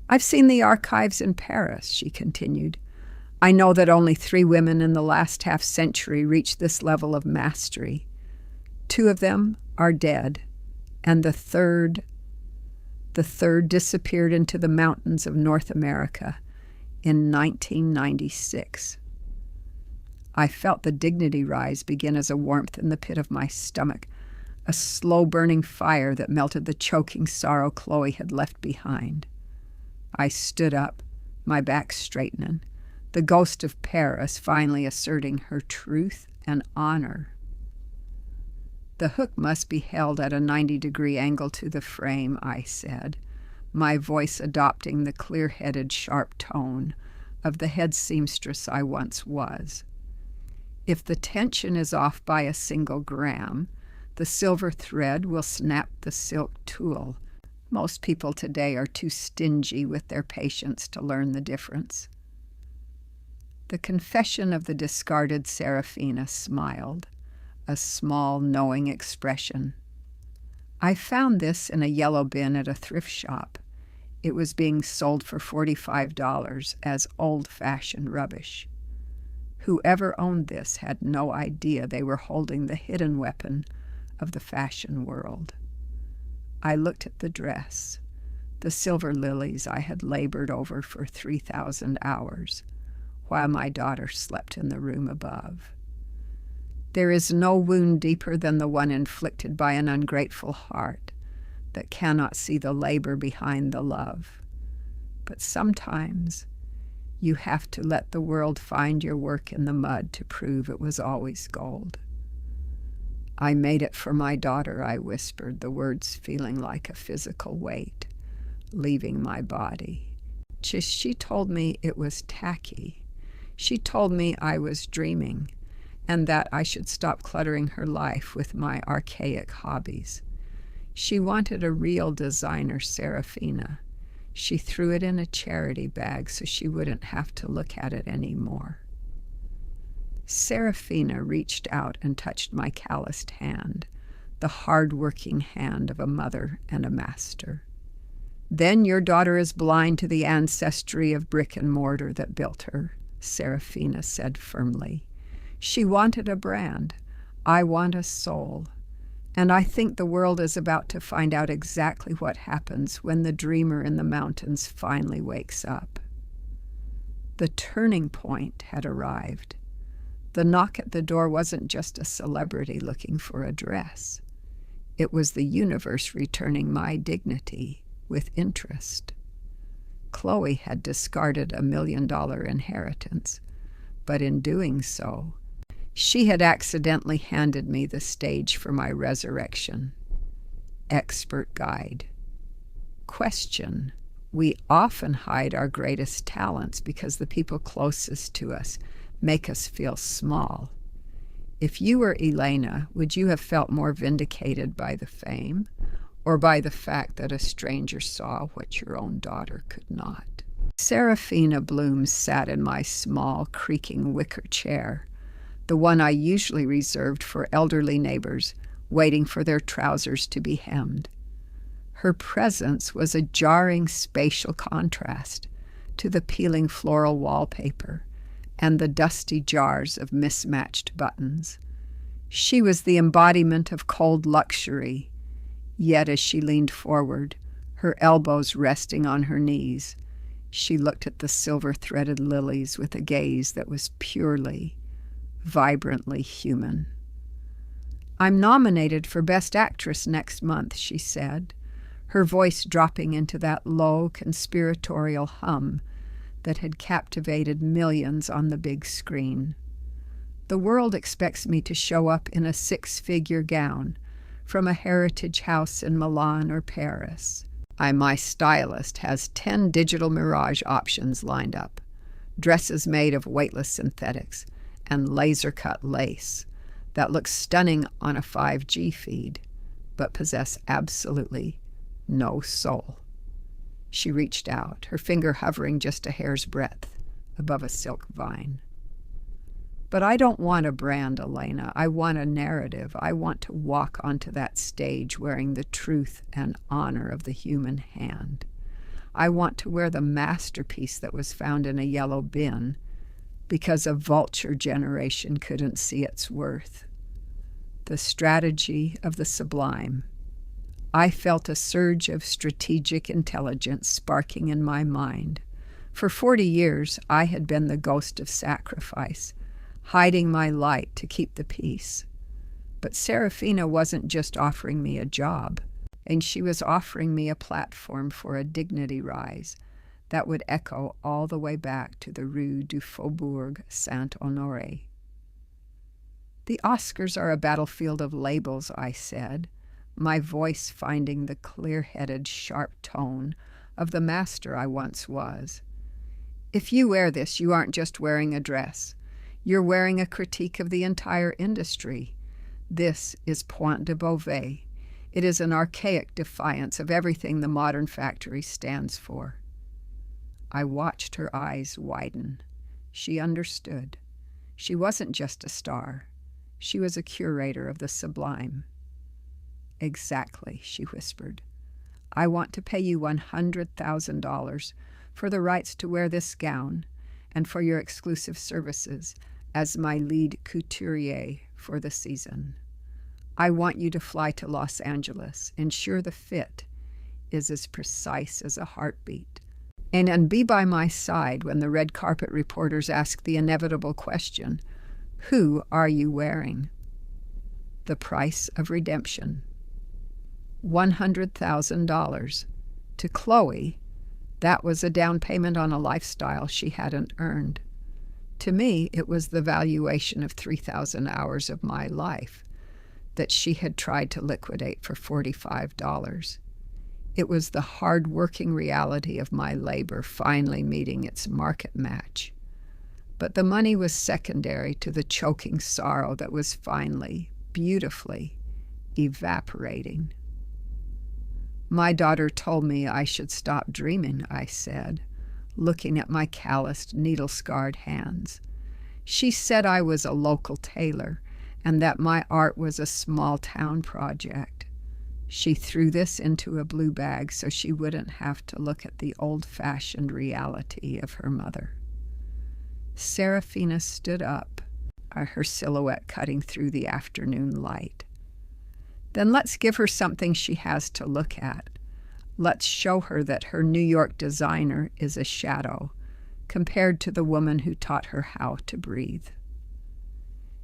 "I've seen the archives in Paris," she continued. "I know that only 3 women in the last half-century reached this level of mastery. 2 of them are dead, and the third disappeared into the mountains of North America in 1996. I felt the dignity rise begin as a warmth in the pit of my stomach, a slow-burning fire that melted the choking sorrow Chloe had left behind. I stood up, my back straightening, the ghost of Paris finally asserting her truth and honor. "The hook must be held at a 90-degree angle to the frame," I said, my voice adopting the clear-headed, sharp tone of the head seamstress I once was. "If the tension is off by a single gram, the silver thread will snap the silk tulle. Most people today are too stingy with their patience to learn the difference." The confession of the discarded Seraphina smiled, a small, knowing expression. "I found this in a yellow bin at a thrift shop. It was being sold for $45 as old-fashioned rubbish. Whoever owned this had no idea they were holding the hidden weapon of the fashion world." I looked at the dress, the silver lilies I had labored over for 3,000 hours, while my daughter slept in the room above. There is no wound deeper than the one inflicted by an ungrateful heart that cannot see the labor behind the love. But sometimes you have to let the world find your work in the mud to prove it was always gold. "I made it for my daughter," I whispered, the words feeling like a physical weight, leaving my body. She told me it was tacky. She told me I was dreaming, and that I should stop cluttering her life with my archaic hobbies. She wanted a real designer Seraphina. She threw it in a charity bag so she wouldn't have to look at it anymore. Seraphina reached out and touched my calloused hand, the hard-working hand of a mother and a master. "Then your daughter is blind to the ancestry of brick and mortar that built her," Seraphina said firmly. "She wanted a brand. I want a soul. And I think the world is about to find out exactly what happens when the dreamer in the mountains finally wakes up." The turning point had arrived. The knock at the door wasn't just a celebrity looking for a dress. It was the universe returning my dignity with interest. Chloe had discarded $1 million inheritance, but in doing so, she had accidentally handed me the stage for my resurrection. Expert guide. Question. We often hide our greatest talents because the people closest to us make us feel small. If you were Elena, would you have felt more vindicated by the fame, or by the fact that a stranger saw what your own daughter could not? Serafina Bloom sat in my small, creaking wicker chair, the one I usually reserved for elderly neighbors waiting for their trousers to be hemmed. Her presence was a jarring spatial contrast to the peeling floral wallpaper and the dusty jars of mismatched buttons. She was the embodiment of cold luxury, yet as she leaned forward, her elbows resting on her knees, she looked at the silver-threaded lilies with a gaze that was purely, vibrantly human. "I'm nominated for Best Actress next month," she said, her voice dropping into that low, conspiratorial hum that had captivated millions on the big screen. "The world expects me to show up in a 6-figure gown from a heritage house in Milan or Paris. My stylist has 10 digital mirage options lined up, dresses made of weightless synthetics and laser-cut lace that look stunning on a 5G feed, but possess absolutely no soul." She reached out, her finger hovering just a hair's breadth above a silk vine. "But I don't want a brand, Elena. I want a narrative. I want to walk onto that stage wearing the truth and honor of the human hand. I want to wear the masterpiece that was found in a yellow bin because a vulture generation couldn't see its worth. The strategy of the sublime." I felt a surge of strategic intelligence sparking in my mind. For 40 years, I had been the ghost of sacrifice, hiding my light to keep the peace. But Serafina wasn't just offering me a job, and she was offering me a platform for a dignity rise that would echo all the way back to the Rue du Faubourg Saint-Honoré. "The Oscars are a battlefield of labels," I said, my voice finding the clear-headed, sharp tone of the master I once was. "If you wear this, you aren't just wearing a dress. You're wearing a critique of the entire industry. This is Point de Beauvais. It is an archaic defiance of everything the modern factory stands for." I watched her eyes widen. She understood. She wasn't just a star. She was a curator of the sublime. "Exactly," she whispered. "I want to pay you $100,000 for the rights to wear this gown and for your exclusive services as my lead couturier for the season. I want you to fly to Los Angeles, ensure the fit is as precise as a heartbeat, and be by my side when the red carpet reporters ask the inevitable question, 'Who are you wearing?' The price of redemption. $100,000. To Chloe, that was a down payment on a lifestyle she hadn't earned. To me, it was the valuation of 3,000 hours of my life that she had tried to liquidate for $45. It was the hard-working reality of my labor finally meeting its market match. But the money was secondary to the choking sorrow that was finally, beautifully, evaporating. "My daughter told me I should stop dreaming," I said, looking at my calloused, needle-scarred hands. "She said I was a local tailor and that my art was a small-town project." She threw this into a blue bag so she wouldn't have to look at the old-fashioned reality of her mother. Serafina stood up, her silhouette cutting through the afternoon light. "Then let's give her something she has to look at. Let's show her that her New York designer is a shadow compared to the woman who taught her how to breathe."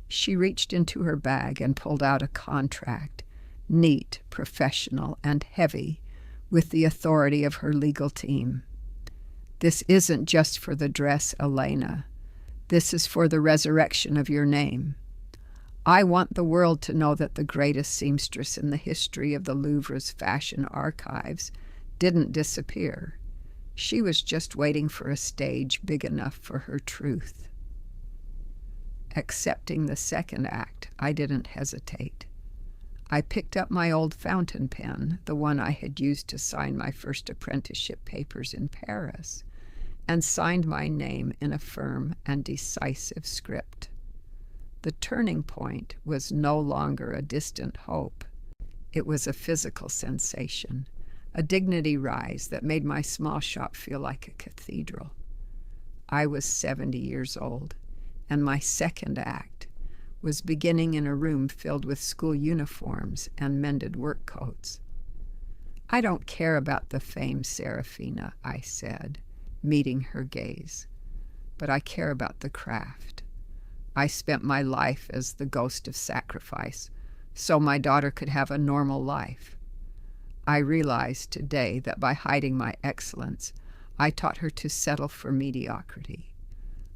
She reached into her bag and pulled out a contract, neat, professional, and heavy with the authority of her legal team. This isn't just for the dress, Elena. This is for the resurrection of your name. I want the world to know that the greatest seamstress in the history of the Louvre's fashion archives didn't disappear. She was just waiting for a stage big enough for her truth. Accepting the second act, I didn't hesitate. I picked up my old fountain pen, the one I had used to sign my first apprenticeship papers in Paris, and signed my name in a firm and decisive script. The turning point was no longer a distant hope. It was a physical sensation, a dignity rise that made my small shop feel like a cathedral. I was 70 years old, and my second act was beginning in a room filled with school uniforms and mended work coats. I don't care about the fame, Serafina, I said, meeting her gaze, but I care about the craft. I spent my life as the ghost of sacrifice, so my daughter could have a normal life. I realized today that by hiding my excellence, I taught her to settle for mediocrity.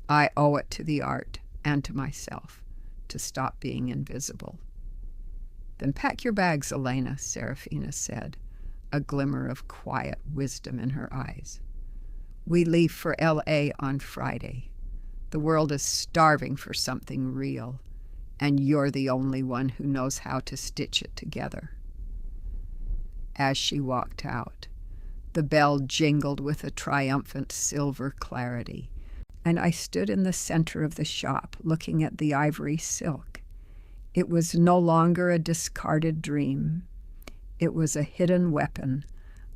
I owe it to the art and to myself to stop being invisible. Then pack your bags, Elena, Serafina said, a glimmer of quiet wisdom in her eyes. We leave for L.A. on Friday. The world is starving for something real, and you're the only one who knows how to stitch it together. As she walked out, the bell jingled with a triumphant silver clarity, and I stood in the center of the shop looking at the ivory silk. It was no longer a discarded dream. It was a hidden weapon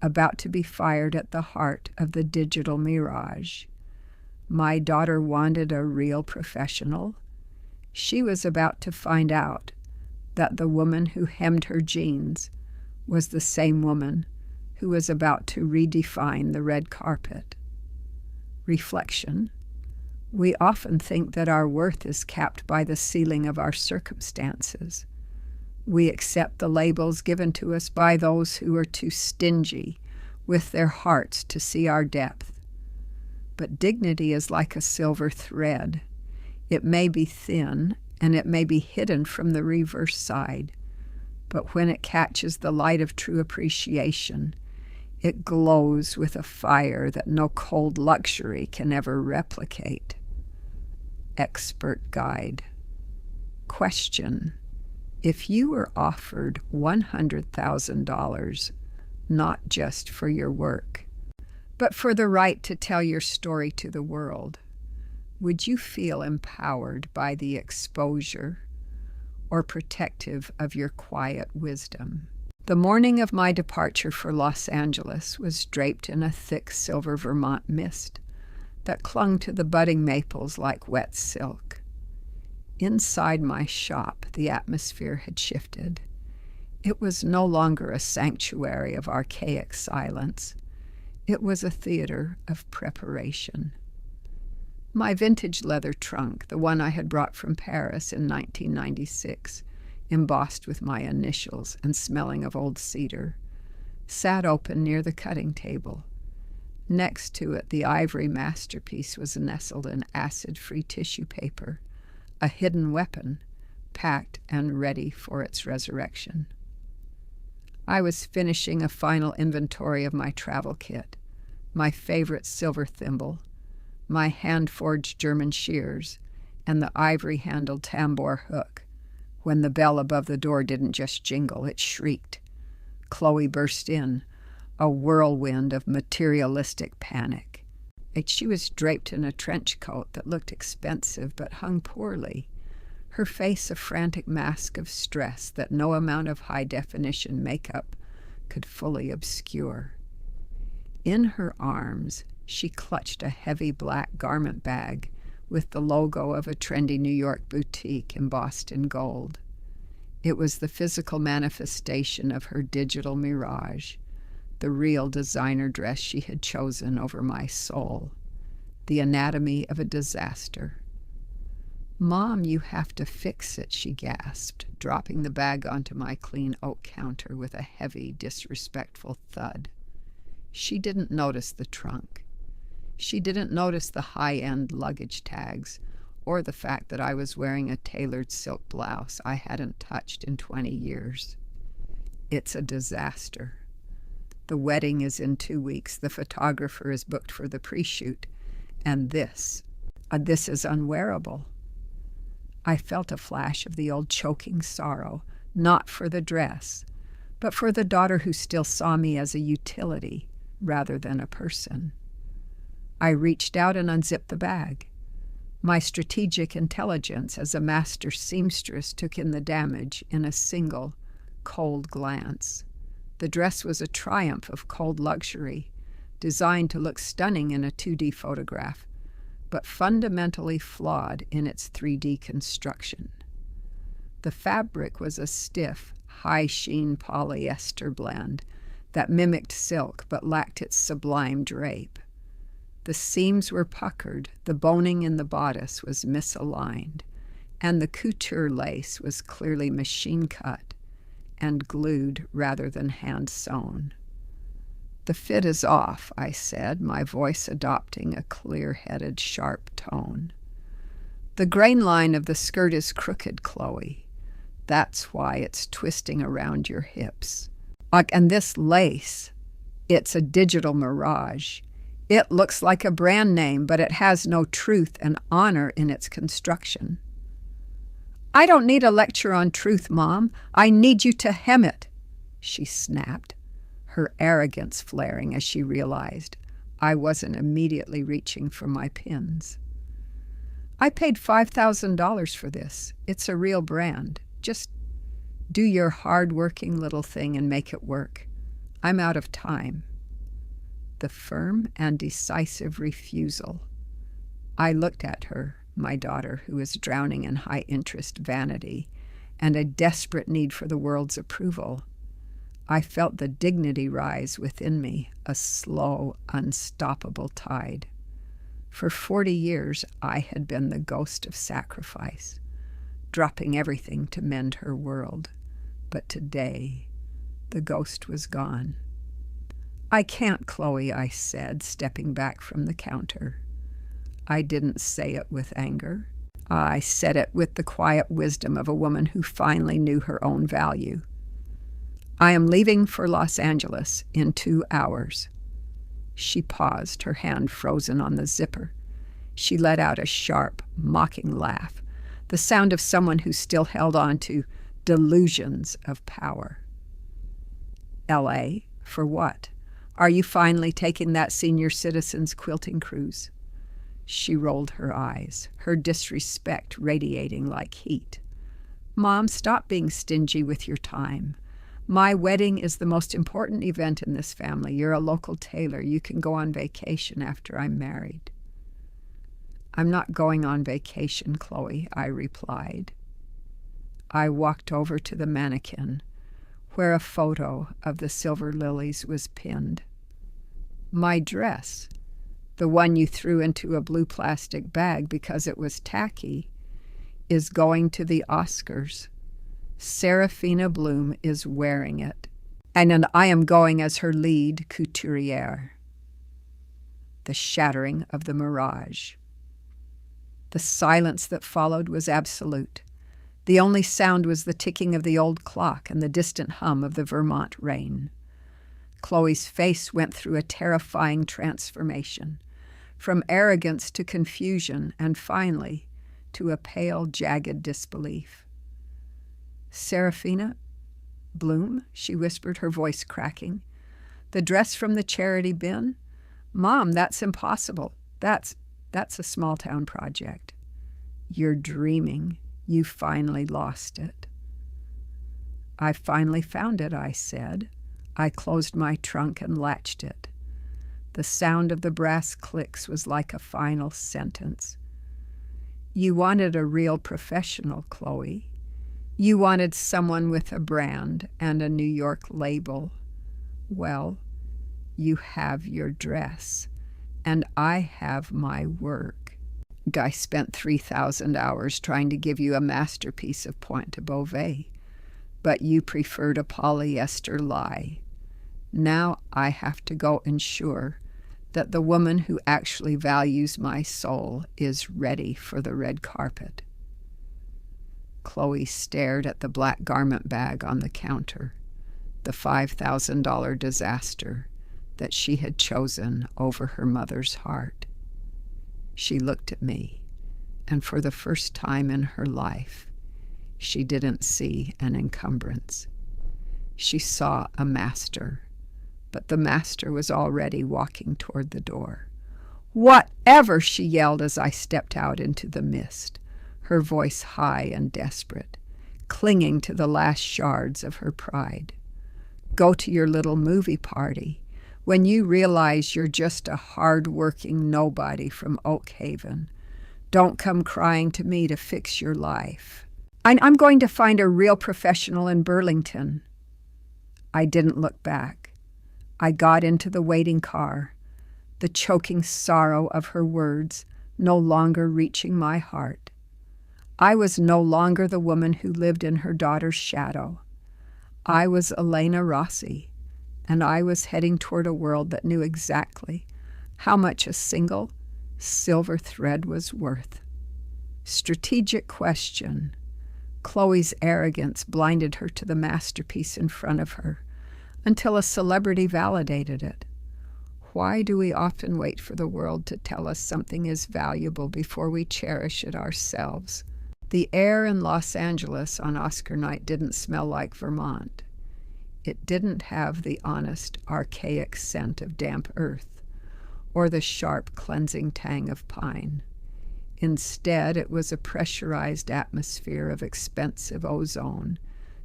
about to be fired at the heart of the digital mirage. My daughter wanted a real professional. She was about to find out that the woman who hemmed her jeans was the same woman who was about to redefine the red carpet. Reflection. We often think that our worth is capped by the ceiling of our circumstances. We accept the labels given to us by those who are too stingy with their hearts to see our depth. But dignity is like a silver thread. It may be thin, and it may be hidden from the reverse side, but when it catches the light of true appreciation, it glows with a fire that no cold luxury can ever replicate. Expert guide. Question. If you were offered $100,000, not just for your work, but for the right to tell your story to the world, would you feel empowered by the exposure or protective of your quiet wisdom? The morning of my departure for Los Angeles was draped in a thick silver Vermont mist that clung to the budding maples like wet silk. Inside my shop, the atmosphere had shifted. It was no longer a sanctuary of archaic silence. It was a theater of preparation. My vintage leather trunk, the one I had brought from Paris in 1996, embossed with my initials and smelling of old cedar, sat open near the cutting table. Next to it, the ivory masterpiece was nestled in acid-free tissue paper, a hidden weapon, packed and ready for its resurrection. I was finishing a final inventory of my travel kit, my favorite silver thimble, my hand-forged German shears, and the ivory-handled tambour hook, when the bell above the door didn't just jingle, it shrieked. Chloe burst in, a whirlwind of materialistic panic. She was draped in a trench coat that looked expensive but hung poorly, her face a frantic mask of stress that no amount of high-definition makeup could fully obscure. In her arms, she clutched a heavy black garment bag with the logo of a trendy New York boutique embossed in gold. It was the physical manifestation of her digital mirage, the real designer dress she had chosen over my soul, the anatomy of a disaster. "Mom, you have to fix it," she gasped, dropping the bag onto my clean oak counter with a heavy, disrespectful thud. She didn't notice the trunk. She didn't notice the high-end luggage tags or the fact that I was wearing a tailored silk blouse I hadn't touched in 20 years. It's a disaster. The wedding is in 2 weeks. The photographer is booked for the pre-shoot. And this is unwearable. I felt a flash of the old choking sorrow, not for the dress, but for the daughter who still saw me as a utility rather than a person. I reached out and unzipped the bag. My strategic intelligence as a master seamstress took in the damage in a single, cold glance. The dress was a triumph of cold luxury, designed to look stunning in a 2D photograph, but fundamentally flawed in its 3D construction. The fabric was a stiff, high-sheen polyester blend that mimicked silk but lacked its sublime drape. The seams were puckered, the boning in the bodice was misaligned, and the couture lace was clearly machine-cut and glued rather than hand-sewn. "The fit is off," I said, my voice adopting a clear-headed, sharp tone. "The grain line of the skirt is crooked, Chloe. That's why it's twisting around your hips. And this lace, it's a digital mirage. It looks like a brand name, but it has no truth and honor in its construction." "I don't need a lecture on truth, Mom. I need you to hem it," she snapped, her arrogance flaring as she realized I wasn't immediately reaching for my pins. "I paid $5,000 for this. It's a real brand. Just do your hard-working little thing and make it work. I'm out of time." The firm and decisive refusal. I looked at her, my daughter, who was drowning in high-interest vanity and a desperate need for the world's approval. I felt the dignity rise within me, a slow, unstoppable tide. For 40 years, I had been the ghost of sacrifice, dropping everything to mend her world. But today, the ghost was gone. "I can't, Chloe," I said, stepping back from the counter. I didn't say it with anger. I said it with the quiet wisdom of a woman who finally knew her own value. "I am leaving for Los Angeles in 2 hours." She paused, her hand frozen on the zipper. She let out a sharp, mocking laugh, the sound of someone who still held on to delusions of power. "L.A.? For what? Are you finally taking that senior citizens quilting cruise?" She rolled her eyes, her disrespect radiating like heat. "Mom, stop being stingy with your time. My wedding is the most important event in this family. You're a local tailor. You can go on vacation after I'm married." "I'm not going on vacation, Chloe," I replied. I walked over to the mannequin, where a photo of the silver lilies was pinned. "My dress, the one you threw into a blue plastic bag because it was tacky, is going to the Oscars. Serafina Bloom is wearing it, and I am going as her lead couturière." The shattering of the mirage. The silence that followed was absolute. The only sound was the ticking of the old clock and the distant hum of the Vermont rain. Chloe's face went through a terrifying transformation, from arrogance to confusion, and finally to a pale, jagged disbelief. "Serafina Bloom?" she whispered, her voice cracking. "The dress from the charity bin? Mom, that's impossible. That's a small-town project." "You're dreaming. You finally lost it." "I finally found it," I said. I closed my trunk and latched it. The sound of the brass clicks was like a final sentence. "You wanted a real professional, Chloe. You wanted someone with a brand and a New York label. Well, you have your dress, and I have my work. I spent 3,000 hours trying to give you a masterpiece of Pointe de Beauvais, but you preferred a polyester lie. Now I have to go ensure that the woman who actually values my soul is ready for the red carpet. Chloe stared at the black garment bag on the counter, the $5,000 disaster that she had chosen over her mother's heart. She looked at me, and for the first time in her life, she didn't see an encumbrance. She saw a master, but the master was already walking toward the door. "Whatever!" she yelled as I stepped out into the mist, her voice high and desperate, clinging to the last shards of her pride. "Go to your little movie party when you realize you're just a hard-working nobody from Oak Haven. Don't come crying to me to fix your life. I'm going to find a real professional in Burlington." I didn't look back. I got into the waiting car, the choking sorrow of her words no longer reaching my heart. I was no longer the woman who lived in her daughter's shadow. I was Elena Rossi, and I was heading toward a world that knew exactly how much a single silver thread was worth. Strategic question. Chloe's arrogance blinded her to the masterpiece in front of her until a celebrity validated it. Why do we often wait for the world to tell us something is valuable before we cherish it ourselves? The air in Los Angeles on Oscar night didn't smell like Vermont. It didn't have the honest, archaic scent of damp earth or the sharp, cleansing tang of pine. Instead, it was a pressurized atmosphere of expensive ozone,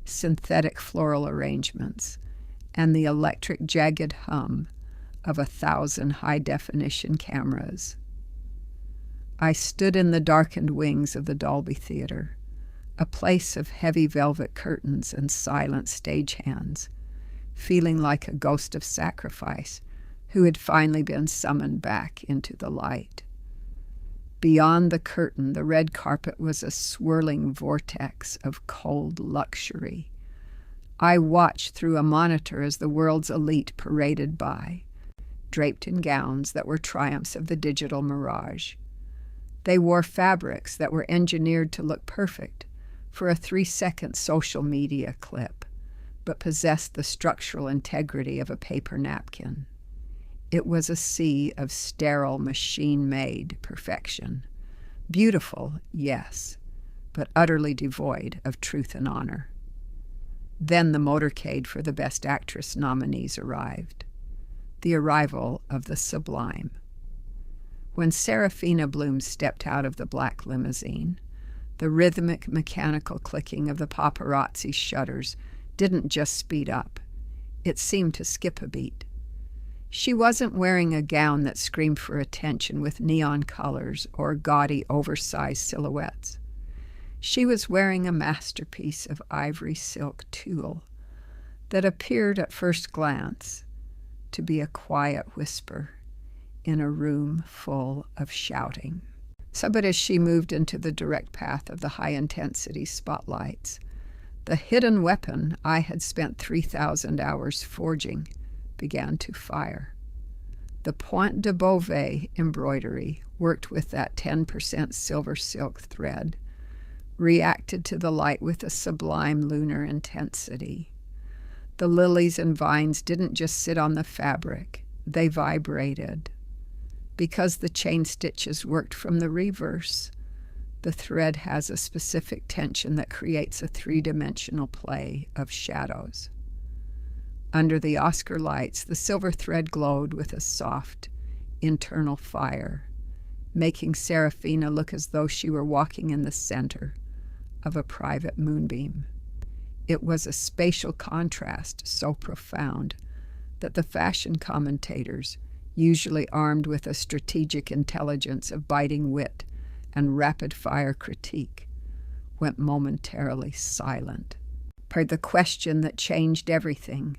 synthetic floral arrangements, and the electric jagged hum of 1,000 high-definition cameras. I stood in the darkened wings of the Dolby Theater, a place of heavy velvet curtains and silent stagehands, feeling like a ghost of sacrifice who had finally been summoned back into the light. Beyond the curtain, the red carpet was a swirling vortex of cold luxury. I watched through a monitor as the world's elite paraded by, draped in gowns that were triumphs of the digital mirage. They wore fabrics that were engineered to look perfect for a 3-second social media clip, but possessed the structural integrity of a paper napkin. It was a sea of sterile, machine-made perfection. Beautiful, yes, but utterly devoid of truth and honor. Then the motorcade for the Best Actress nominees arrived. The arrival of the sublime. When Serafina Bloom stepped out of the black limousine, the rhythmic, mechanical clicking of the paparazzi shutters didn't just speed up. It seemed to skip a beat. She wasn't wearing a gown that screamed for attention with neon colors or gaudy, oversized silhouettes. She was wearing a masterpiece of ivory silk tulle that appeared at first glance to be a quiet whisper in a room full of shouting. But as she moved into the direct path of the high-intensity spotlights, the hidden weapon I had spent 3,000 hours forging began to fire. The Pointe de Beauvais embroidery, worked with that 10% silver silk thread, reacted to the light with a sublime lunar intensity. The lilies and vines didn't just sit on the fabric, they vibrated. Because the chain stitches worked from the reverse, the thread has a specific tension that creates a 3-dimensional play of shadows. Under the Oscar lights, the silver thread glowed with a soft, internal fire, making Serafina look as though she were walking in the center of a private moonbeam. It was a spatial contrast so profound that the fashion commentators, usually armed with a strategic intelligence of biting wit and rapid-fire critique, went momentarily silent. Per the question that changed everything,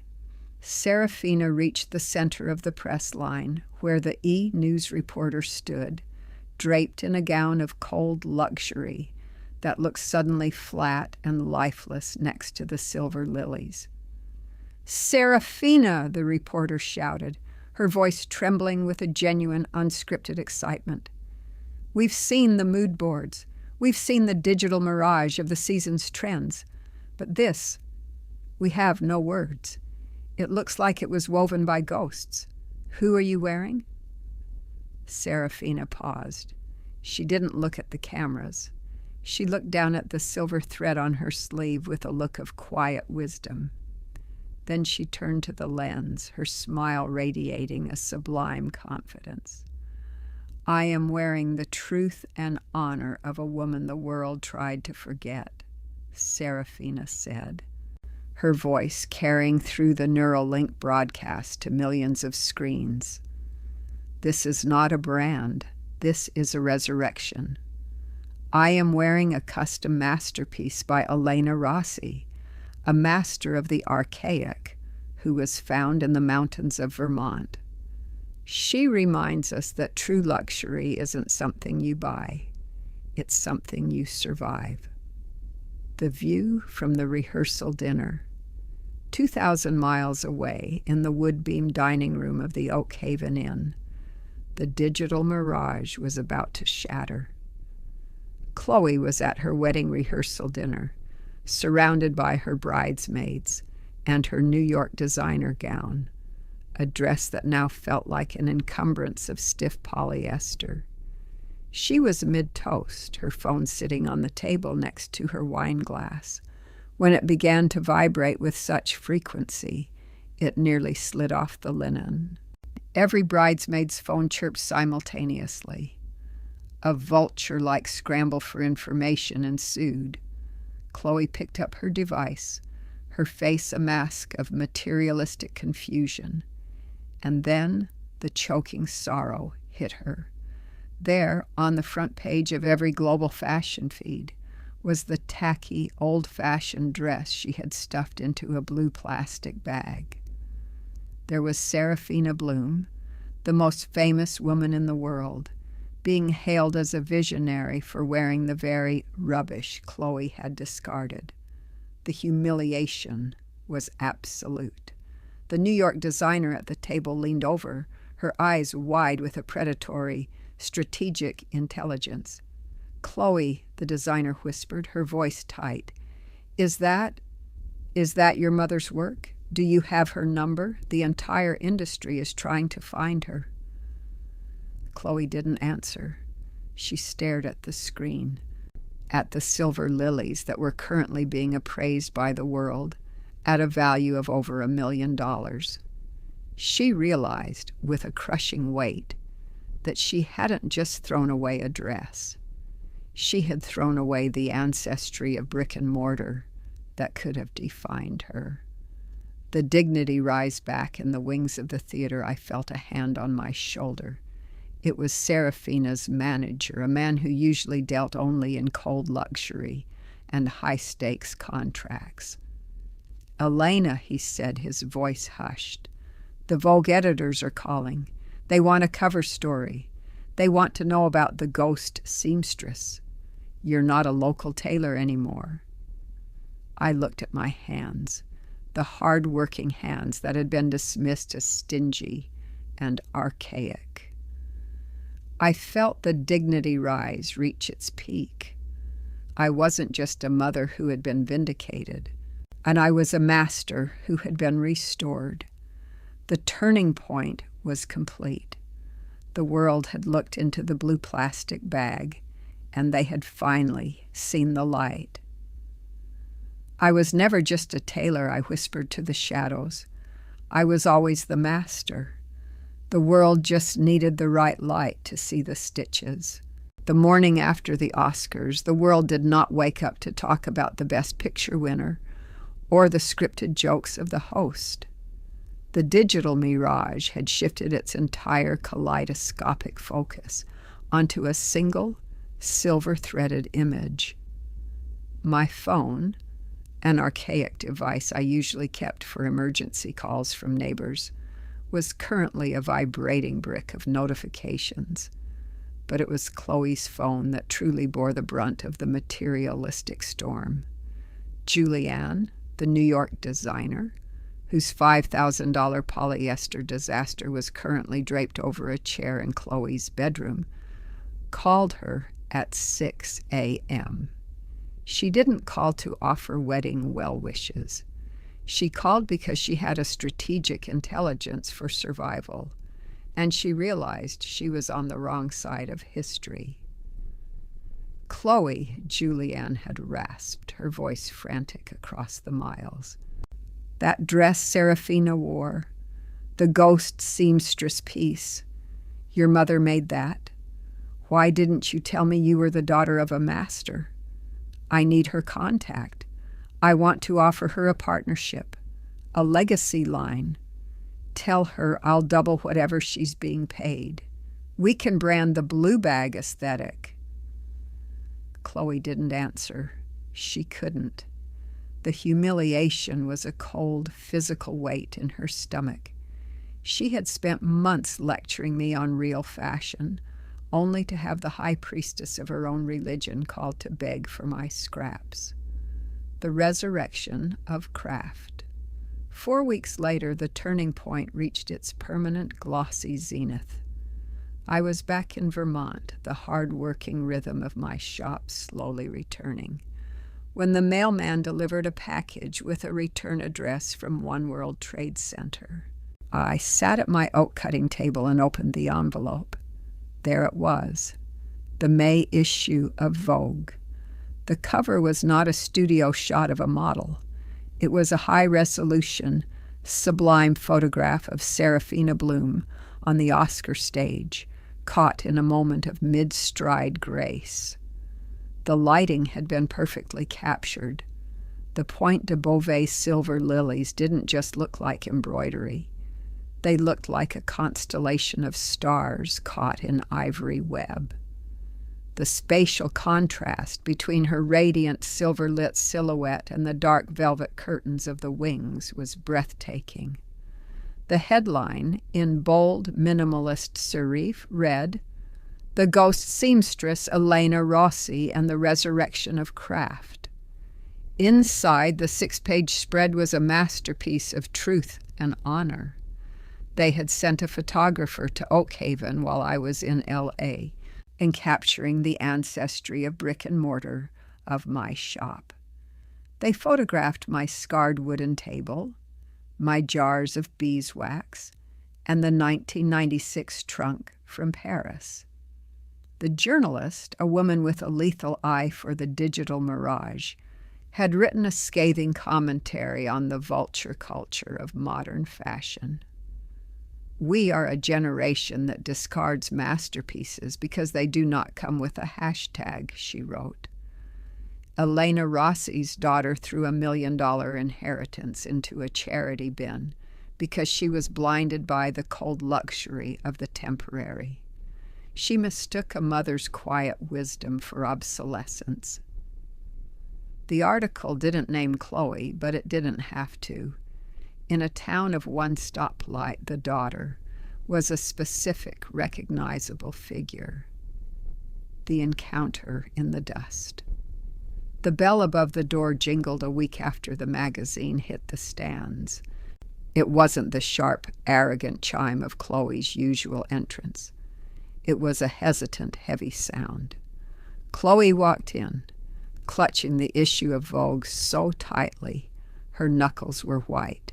Serafina reached the center of the press line where the E! News reporter stood, draped in a gown of cold luxury that looked suddenly flat and lifeless next to the silver lilies. "Serafina!" the reporter shouted, her voice trembling with a genuine, unscripted excitement. We've seen the mood boards. We've seen the digital mirage of the season's trends. But this, we have no words. It looks like it was woven by ghosts. Who are you wearing? Serafina paused. She didn't look at the cameras. She looked down at the silver thread on her sleeve with a look of quiet wisdom. Then she turned to the lens, her smile radiating a sublime confidence. I am wearing the truth and honor of a woman the world tried to forget, Serafina said, her voice carrying through the Neuralink broadcast to millions of screens. This is not a brand. This is a resurrection. I am wearing a custom masterpiece by Elena Rossi, a master of the archaic, who was found in the mountains of Vermont. She reminds us that true luxury isn't something you buy. It's something you survive. The view from the rehearsal dinner. 2,000 miles away in the wood-beamed dining room of the Oak Haven Inn, the digital mirage was about to shatter. Chloe was at her wedding rehearsal dinner, surrounded by her bridesmaids and her New York designer gown, a dress that now felt like an encumbrance of stiff polyester. She was mid-toast, her phone sitting on the table next to her wine glass, when it began to vibrate with such frequency it nearly slid off the linen. Every bridesmaid's phone chirped simultaneously. A vulture-like scramble for information ensued. Chloe picked up her device, her face a mask of materialistic confusion. And then the choking sorrow hit her. There, on the front page of every global fashion feed, was the tacky, old-fashioned dress she had stuffed into a blue plastic bag. There was Serafina Bloom, the most famous woman in the world, being hailed as a visionary for wearing the very rubbish Chloe had discarded. The humiliation was absolute. The New York designer at the table leaned over, her eyes wide with a predatory, strategic intelligence. Chloe, the designer whispered, her voice tight. Is that your mother's work? Do you have her number? The entire industry is trying to find her. Chloe didn't answer. She stared at the screen, at the silver lilies that were currently being appraised by the world at a value of over $1 million. She realized, with a crushing weight, that she hadn't just thrown away a dress. She had thrown away the ancestry of brick and mortar that could have defined her. The dignity rise back in the wings of the theater. I felt a hand on my shoulder. It was Serafina's manager, a man who usually dealt only in cold luxury and high-stakes contracts. Elena, he said, his voice hushed. The Vogue editors are calling. They want a cover story. They want to know about the ghost seamstress. You're not a local tailor anymore. I looked at my hands, the hard-working hands that had been dismissed as stingy and archaic. I felt the dignity rise reach its peak. I wasn't just a mother who had been vindicated, and I was a master who had been restored. The turning point was complete. The world had looked into the blue plastic bag, and they had finally seen the light. I was never just a tailor, I whispered to the shadows. I was always the master. The world just needed the right light to see the stitches. The morning after the Oscars, the world did not wake up to talk about the Best Picture winner or the scripted jokes of the host. The digital mirage had shifted its entire kaleidoscopic focus onto a single, silver-threaded image. My phone, an archaic device I usually kept for emergency calls from neighbors, was currently a vibrating brick of notifications. But it was Chloe's phone that truly bore the brunt of the materialistic storm. Julianne, the New York designer, whose $5,000 polyester disaster was currently draped over a chair in Chloe's bedroom, called her at 6 a.m. She didn't call to offer wedding well wishes. She called because she had a strategic intelligence for survival, and she realized she was on the wrong side of history. Chloe, Julianne had rasped, her voice frantic across the miles. That dress Serafina wore, the ghost seamstress piece, your mother made that. Why didn't you tell me you were the daughter of a master? I need her contact. I want to offer her a partnership, a legacy line. Tell her I'll double whatever she's being paid. We can brand the blue bag aesthetic. Chloe didn't answer. She couldn't. The humiliation was a cold, physical weight in her stomach. She had spent months lecturing me on real fashion, only to have the high priestess of her own religion called to beg for my scraps. The resurrection of craft. 4 weeks later, the turning point reached its permanent glossy zenith. I was back in Vermont, the hard-working rhythm of my shop slowly returning, when the mailman delivered a package with a return address from One World Trade Center. I sat at my oak-cutting table and opened the envelope. There it was, the May issue of Vogue. The cover was not a studio shot of a model. It was a high-resolution, sublime photograph of Serafina Bloom on the Oscar stage, caught in a moment of mid-stride grace. The lighting had been perfectly captured. The Pointe de Beauvais silver lilies didn't just look like embroidery. They looked like a constellation of stars caught in ivory web. The spatial contrast between her radiant silver-lit silhouette and the dark velvet curtains of the wings was breathtaking. The headline, in bold, minimalist serif, read, "The Ghost Seamstress Elena Rossi and the Resurrection of Craft." Inside, the 6-page spread was a masterpiece of truth and honor. They had sent a photographer to Oakhaven while I was in L.A., and capturing the ancestry of brick and mortar of my shop. They photographed my scarred wooden table, my jars of beeswax, and the 1996 trunk from Paris. The journalist, a woman with a lethal eye for the digital mirage, had written a scathing commentary on the vulture culture of modern fashion. We are a generation that discards masterpieces because they do not come with a hashtag, she wrote. Elena Rossi's daughter threw $1 million inheritance into a charity bin because she was blinded by the cold luxury of the temporary. She mistook a mother's quiet wisdom for obsolescence. The article didn't name Chloe, but it didn't have to. In a town of one stoplight, the daughter was a specific, recognizable figure. The encounter in the dust. The bell above the door jingled a week after the magazine hit the stands. It wasn't the sharp, arrogant chime of Chloe's usual entrance. It was a hesitant, heavy sound. Chloe walked in, clutching the issue of Vogue so tightly her knuckles were white.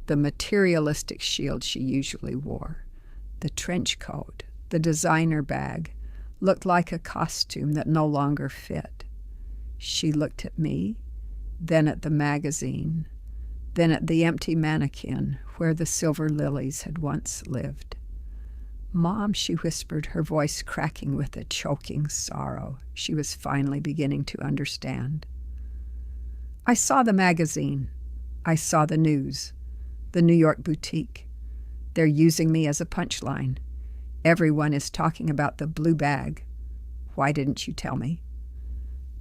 The materialistic shield she usually wore, the trench coat, the designer bag, looked like a costume that no longer fit. She looked at me, then at the magazine, then at the empty mannequin where the silver lilies had once lived. "Mom," she whispered, her voice cracking with a choking sorrow. She was finally beginning to understand. "I saw the magazine. I saw the news. The New York boutique. They're using me as a punchline. Everyone is talking about the blue bag. Why didn't you tell me?"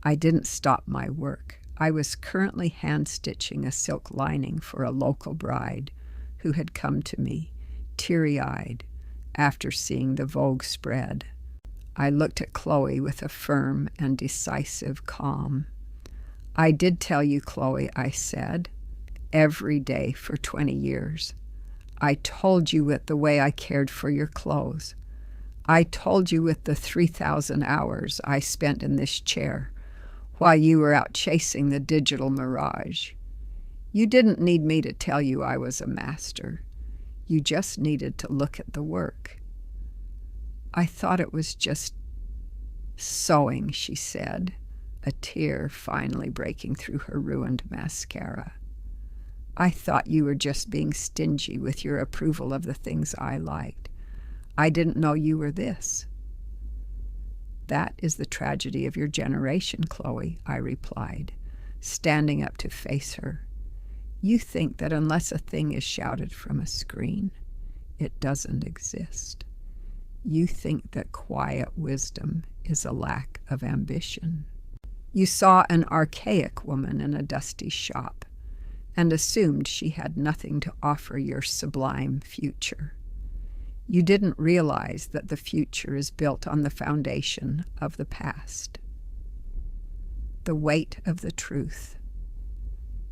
I didn't stop my work. I was currently hand-stitching a silk lining for a local bride who had come to me, teary-eyed, after seeing the Vogue spread. I looked at Chloe with a firm and decisive calm. "I did tell you, Chloe," I said. every day for 20 years. I told you it the way I cared for your clothes. I told you with the 3,000 hours I spent in this chair while you were out chasing the digital mirage. You didn't need me to tell you I was a master. You just needed to look at the work. I thought it was just sewing, she said, a tear finally breaking through her ruined mascara. I thought you were just being stingy with your approval of the things I liked. I didn't know you were this. That is the tragedy of your generation, Chloe, I replied, standing up to face her. You think that unless a thing is shouted from a screen, it doesn't exist. You think that quiet wisdom is a lack of ambition. You saw an archaic woman in a dusty shop and assumed she had nothing to offer your sublime future. You didn't realize that the future is built on the foundation of the past. The weight of the truth.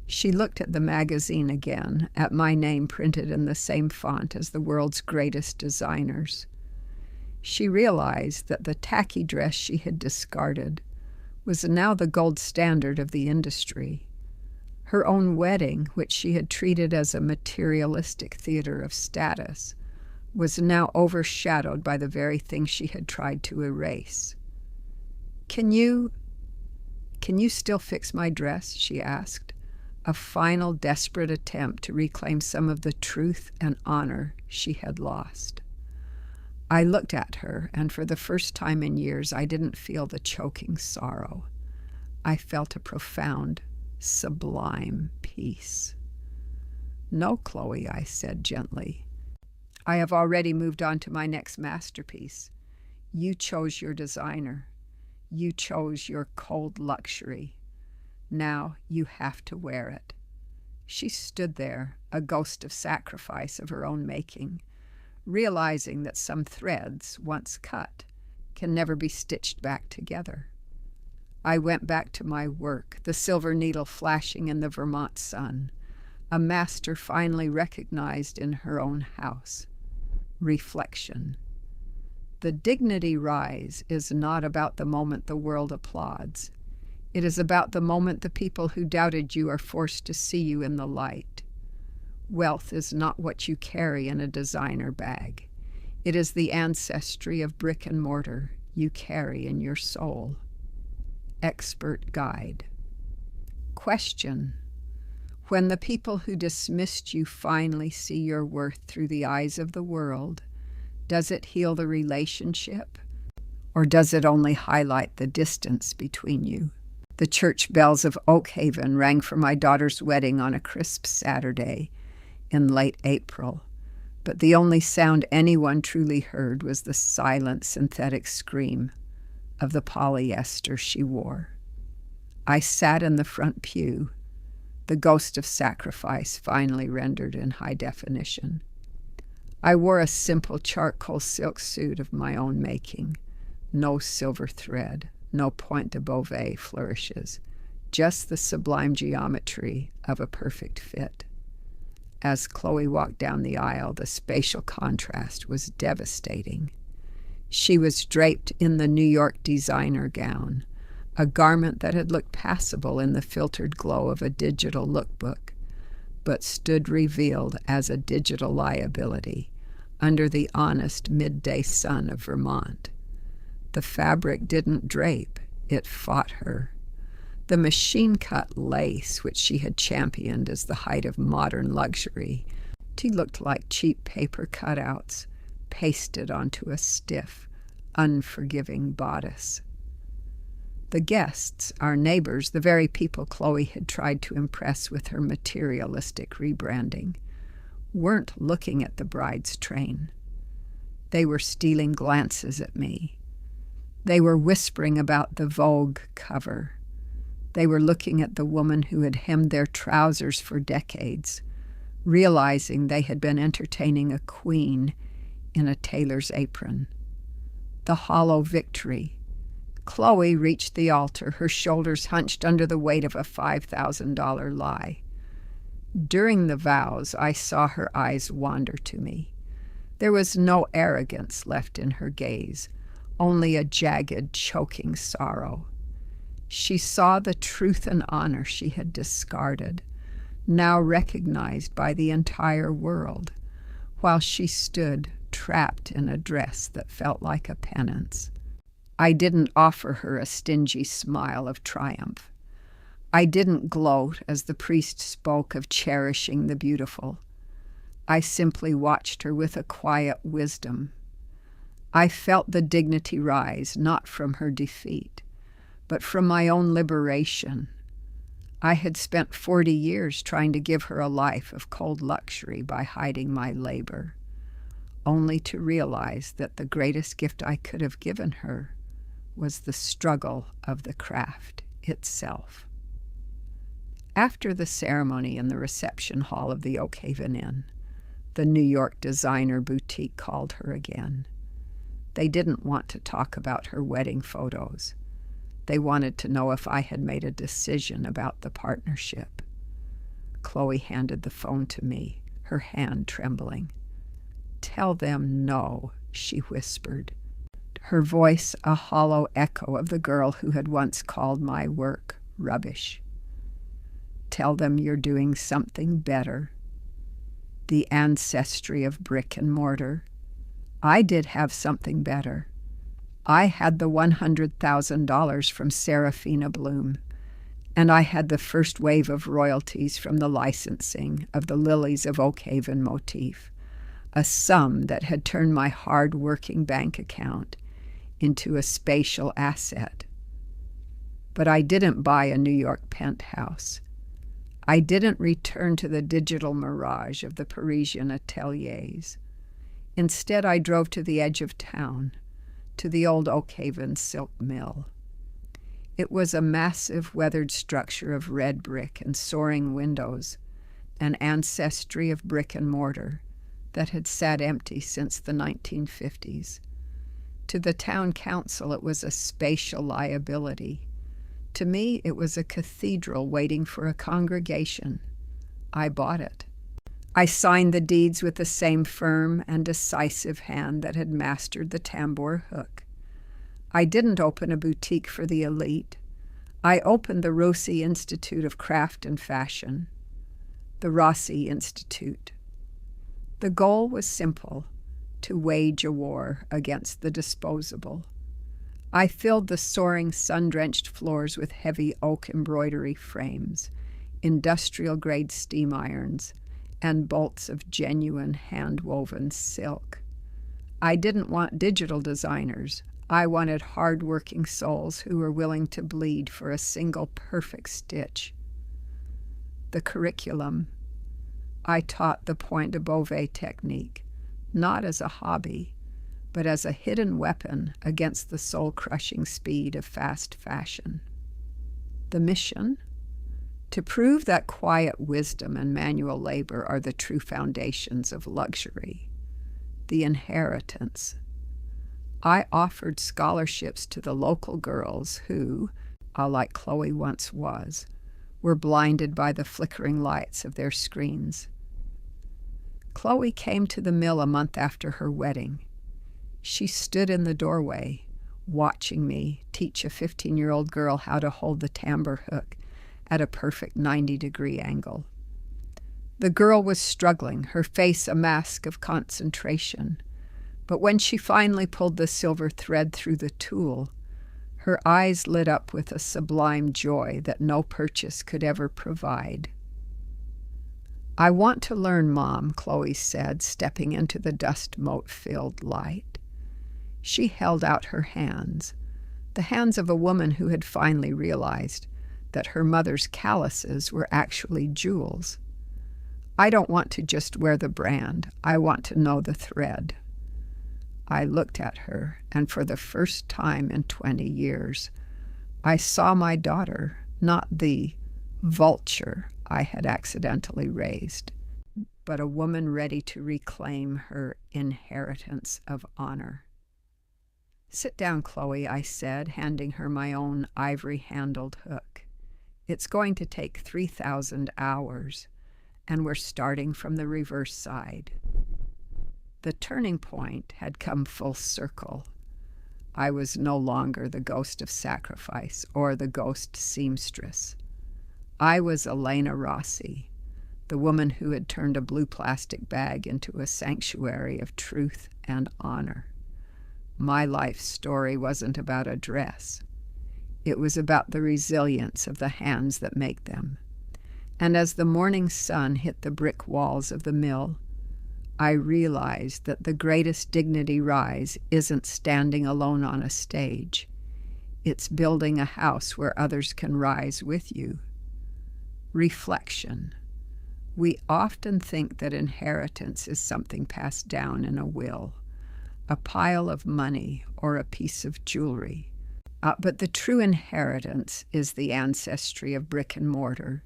She looked at the magazine again, at my name printed in the same font as the world's greatest designers. She realized that the tacky dress she had discarded was now the gold standard of the industry. Her own wedding, which she had treated as a materialistic theater of status, was now overshadowed by the very thing she had tried to erase. Can you still fix my dress?" she asked, a final desperate attempt to reclaim some of the truth and honor she had lost. I looked at her, and for the first time in years I didn't feel the choking sorrow. I felt a profound, sublime peace. "No, Chloe," I said gently. "I have already moved on to my next masterpiece. You chose your designer. You chose your cold luxury. Now you have to wear it." She stood there, a ghost of sacrifice of her own making, realizing that some threads, once cut, can never be stitched back together. I went back to my work, the silver needle flashing in the Vermont sun, a master finally recognized in her own house. Reflection. The dignity rise is not about the moment the world applauds. It is about the moment the people who doubted you are forced to see you in the light. Wealth is not what you carry in a designer bag. It is the ancestry of brick and mortar you carry in your soul. Expert guide. Question. When the people who dismissed you finally see your worth through the eyes of the world, does it heal the relationship, or does it only highlight the distance between you? The church bells of Oak Haven rang for my daughter's wedding on a crisp Saturday in late April, but the only sound anyone truly heard was the silent synthetic scream of the polyester she wore. I sat in the front pew, the ghost of sacrifice finally rendered in high definition. I wore a simple charcoal silk suit of my own making, no silver thread, no point de Beauvais flourishes, just the sublime geometry of a perfect fit. As Chloe walked down the aisle, the spatial contrast was devastating. She was draped in the New York designer gown, a garment that had looked passable in the filtered glow of a digital lookbook, but stood revealed as a digital liability under the honest midday sun of Vermont. The fabric didn't drape, it fought her. The machine-cut lace, which she had championed as the height of modern luxury, looked like cheap paper cutouts pasted onto a stiff, unforgiving bodice. The guests, our neighbors, the very people Chloe had tried to impress with her materialistic rebranding, weren't looking at the bride's train. They were stealing glances at me. They were whispering about the Vogue cover. They were looking at the woman who had hemmed their trousers for decades, realizing they had been entertaining a queen in a tailor's apron. The hollow victory. Chloe reached the altar, her shoulders hunched under the weight of a $5,000 lie. During the vows, I saw her eyes wander to me. There was no arrogance left in her gaze, only a jagged, choking sorrow. She saw the truth and honor she had discarded, now recognized by the entire world, while she stood trapped in a dress that felt like a penance. I didn't offer her a stingy smile of triumph. I didn't gloat as the priest spoke of cherishing the beautiful. I simply watched her with a quiet wisdom. I felt the dignity rise, not from her defeat, but from my own liberation. I had spent 40 years trying to give her a life of cold luxury by hiding my labor, only to realize that the greatest gift I could have given her was the struggle of the craft itself. After the ceremony in the reception hall of the Oakhaven Inn, the New York designer boutique called her again. They didn't want to talk about her wedding photos. They wanted to know if I had made a decision about the partnership. Chloe handed the phone to me, her hand trembling. "Tell them no," she whispered, her voice a hollow echo of the girl who had once called my work rubbish. "Tell them you're doing something better. The ancestry of brick and mortar. I did have something better. I had the $100,000 from Serafina Bloom, and I had the first wave of royalties from the licensing of the Lilies of Oakhaven motif, a sum that had turned my hard-working bank account into a spatial asset. But I didn't buy a New York penthouse. I didn't return to the digital mirage of the Parisian Ateliers. Instead, I drove to the edge of town, to the old Oakhaven silk mill. It was a massive, weathered structure of red brick and soaring windows, an ancestry of brick and mortar that had sat empty since the 1950s. To the town council, it was a spatial liability. To me, it was a cathedral waiting for a congregation. I bought it. I signed the deeds with the same firm and decisive hand that had mastered the tambour hook. I didn't open a boutique for the elite. I opened the Rossi Institute of Craft and Fashion, the Rossi Institute. The goal was simple, to wage a war against the disposable. I filled the soaring, sun-drenched floors with heavy oak embroidery frames, industrial-grade steam irons, and bolts of genuine hand-woven silk. I didn't want digital designers. I wanted hard-working souls who were willing to bleed for a single perfect stitch. The curriculum. I taught the Point de Beauvais technique, not as a hobby, but as a hidden weapon against the soul-crushing speed of fast fashion. The mission? To prove that quiet wisdom and manual labor are the true foundations of luxury. The inheritance. I offered scholarships to the local girls who, like Chloe once was, were blinded by the flickering lights of their screens. Chloe came to the mill a month after her wedding. She stood in the doorway, watching me teach a 15-year-old girl how to hold the tambour hook at a perfect 90-degree angle. The girl was struggling, her face a mask of concentration. But when she finally pulled the silver thread through the tool, her eyes lit up with a sublime joy that no purchase could ever provide. "I want to learn, Mom," Chloe said, stepping into the dust-mote-filled light. She held out her hands, the hands of a woman who had finally realized that her mother's calluses were actually jewels. "I don't want to just wear the brand. I want to know the thread." I looked at her, and for the first time in 20 years, I saw my daughter, not the vulture I had accidentally raised, but a woman ready to reclaim her inheritance of honor. "Sit down, Chloe," I said, handing her my own ivory-handled hook. "It's going to take 3,000 hours, and we're starting from the reverse side. The turning point had come full circle. I was no longer the ghost of sacrifice or the ghost seamstress. I was Elena Rossi, the woman who had turned a blue plastic bag into a sanctuary of truth and honor. My life story wasn't about a dress. It was about the resilience of the hands that make them. And as the morning sun hit the brick walls of the mill, I realized that the greatest dignity rise isn't standing alone on a stage. It's building a house where others can rise with you. Reflection. We often think that inheritance is something passed down in a will, a pile of money or a piece of jewelry. But the true inheritance is the ancestry of brick and mortar,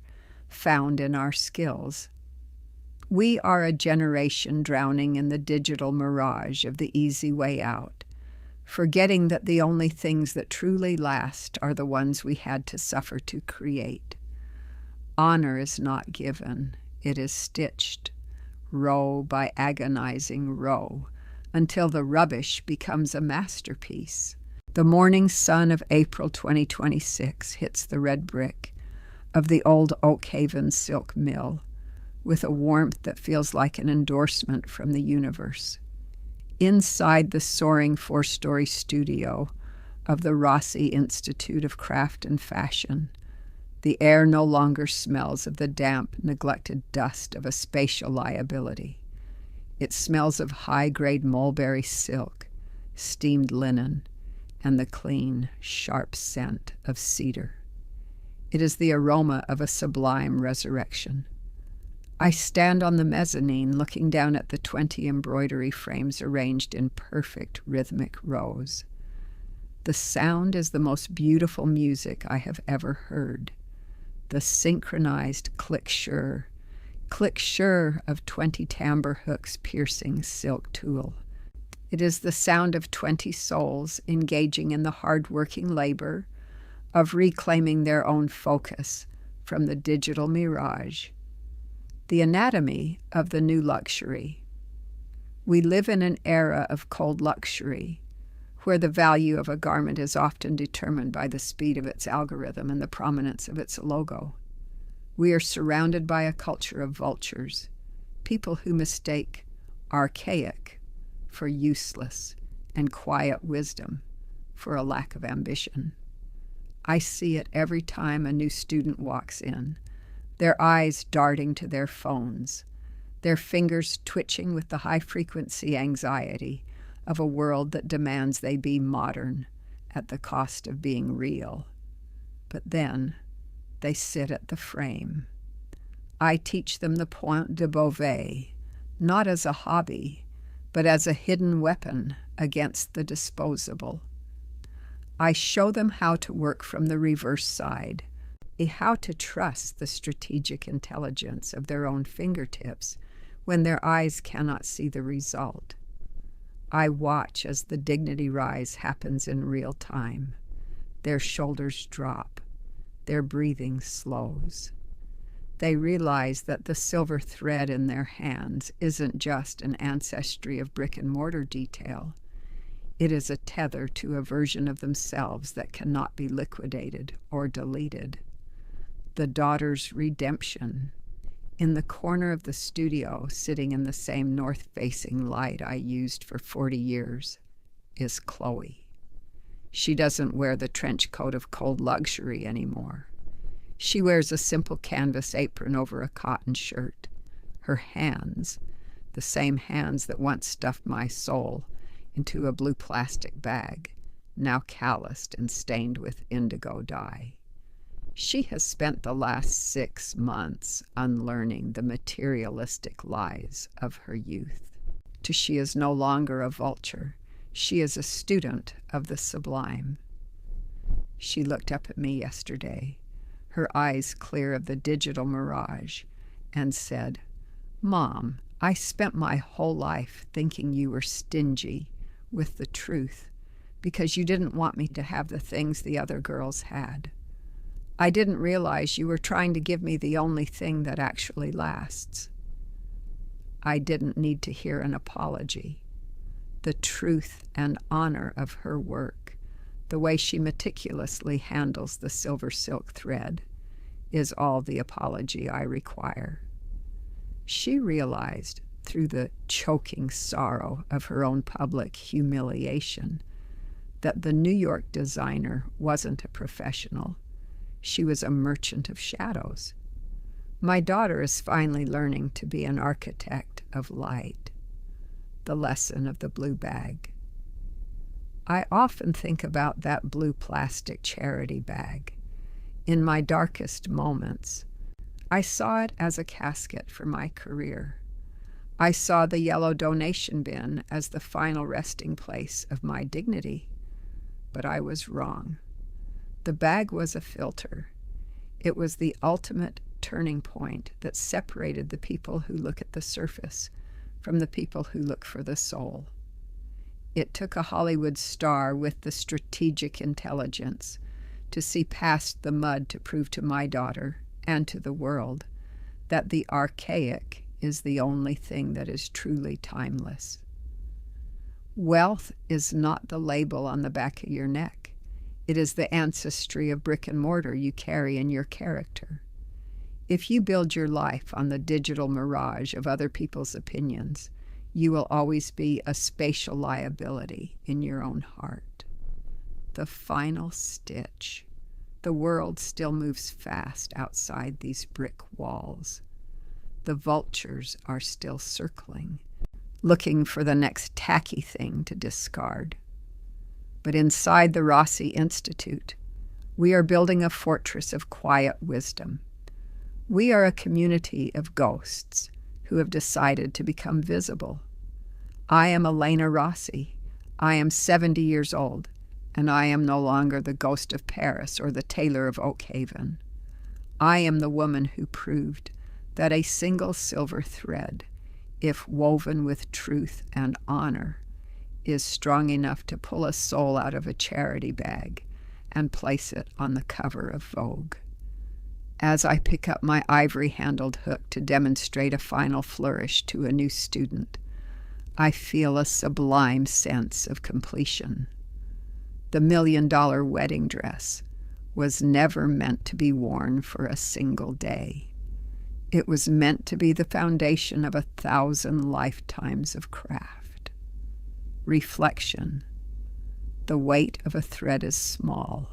found in our skills. We are a generation drowning in the digital mirage of the easy way out, forgetting that the only things that truly last are the ones we had to suffer to create. Honor is not given, it is stitched, row by agonizing row, until the rubbish becomes a masterpiece. The morning sun of April 2026 hits the red brick of the old Oak Haven silk mill with a warmth that feels like an endorsement from the universe. Inside the soaring 4-story studio of the Rossi Institute of Craft and Fashion, the air no longer smells of the damp, neglected dust of a spatial liability. It smells of high-grade mulberry silk, steamed linen, and the clean, sharp scent of cedar. It is the aroma of a sublime resurrection. I stand on the mezzanine looking down at the 20 embroidery frames arranged in perfect rhythmic rows. The sound is the most beautiful music I have ever heard. The synchronized click-sure of 20 timbre hooks piercing silk tulle. It is the sound of 20 souls engaging in the hard-working labor of reclaiming their own focus from the digital mirage. The anatomy of the new luxury. We live in an era of cold luxury, where the value of a garment is often determined by the speed of its algorithm and the prominence of its logo. We are surrounded by a culture of vultures, people who mistake archaic for useless and quiet wisdom for a lack of ambition. I see it every time a new student walks in, their eyes darting to their phones, their fingers twitching with the high-frequency anxiety of a world that demands they be modern at the cost of being real. But then they sit at the frame. I teach them the point de Beauvais, not as a hobby, but as a hidden weapon against the disposable. I show them how to work from the reverse side, how to trust the strategic intelligence of their own fingertips when their eyes cannot see the result. I watch as the dignity rise happens in real time. Their shoulders drop. Their breathing slows. They realize that the silver thread in their hands isn't just an ancestry of brick and mortar detail. It is a tether to a version of themselves that cannot be liquidated or deleted. The daughter's redemption. In the corner of the studio, sitting in the same north-facing light I used for 40 years, is Chloe. She doesn't wear the trench coat of cold luxury anymore. She wears a simple canvas apron over a cotton shirt. Her hands, the same hands that once stuffed my soul into a blue plastic bag, now calloused and stained with indigo dye. She has spent the last 6 months unlearning the materialistic lies of her youth. She is no longer a vulture. She is a student of the sublime. She looked up at me yesterday, her eyes clear of the digital mirage, and said, "Mom, I spent my whole life thinking you were stingy with the truth because you didn't want me to have the things the other girls had. I didn't realize you were trying to give me the only thing that actually lasts. I didn't need to hear an apology. The truth and honor of her work, the way she meticulously handles the silver silk thread, is all the apology I require. She realized, through the choking sorrow of her own public humiliation, that the New York designer wasn't a professional. She was a merchant of shadows. My daughter is finally learning to be an architect of light. The lesson of the blue bag. I often think about that blue plastic charity bag. In my darkest moments, I saw it as a casket for my career. I saw the yellow donation bin as the final resting place of my dignity. But I was wrong. The bag was a filter. It was the ultimate turning point that separated the people who look at the surface from the people who look for the soul. It took a Hollywood star with the strategic intelligence to see past the mud to prove to my daughter and to the world that the archaic is the only thing that is truly timeless. Wealth is not the label on the back of your neck. It is the ancestry of brick and mortar you carry in your character. If you build your life on the digital mirage of other people's opinions, you will always be a spatial liability in your own heart. The final stitch. The world still moves fast outside these brick walls. The vultures are still circling, looking for the next tacky thing to discard. But inside the Rossi Institute, we are building a fortress of quiet wisdom. We are a community of ghosts who have decided to become visible. I am Elena Rossi. I am 70 years old, and I am no longer the ghost of Paris or the tailor of Oak Haven. I am the woman who proved that a single silver thread, if woven with truth and honor, is strong enough to pull a soul out of a charity bag and place it on the cover of Vogue. As I pick up my ivory-handled hook to demonstrate a final flourish to a new student, I feel a sublime sense of completion. The $1 million wedding dress was never meant to be worn for a single day. It was meant to be the foundation of 1,000 lifetimes of craft. Reflection. The weight of a thread is small,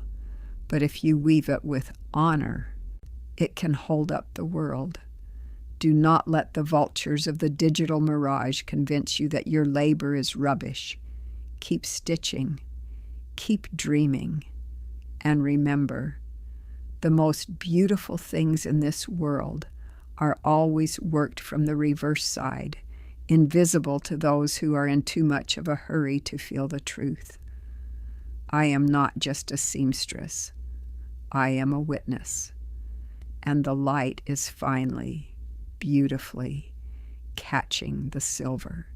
but if you weave it with honor, it can hold up the world. Do not let the vultures of the digital mirage convince you that your labor is rubbish. Keep stitching. Keep dreaming. And remember, the most beautiful things in this world are always worked from the reverse side, invisible to those who are in too much of a hurry to feel the truth. I am not just a seamstress. I am a witness. And the light is finally, beautifully catching the silver.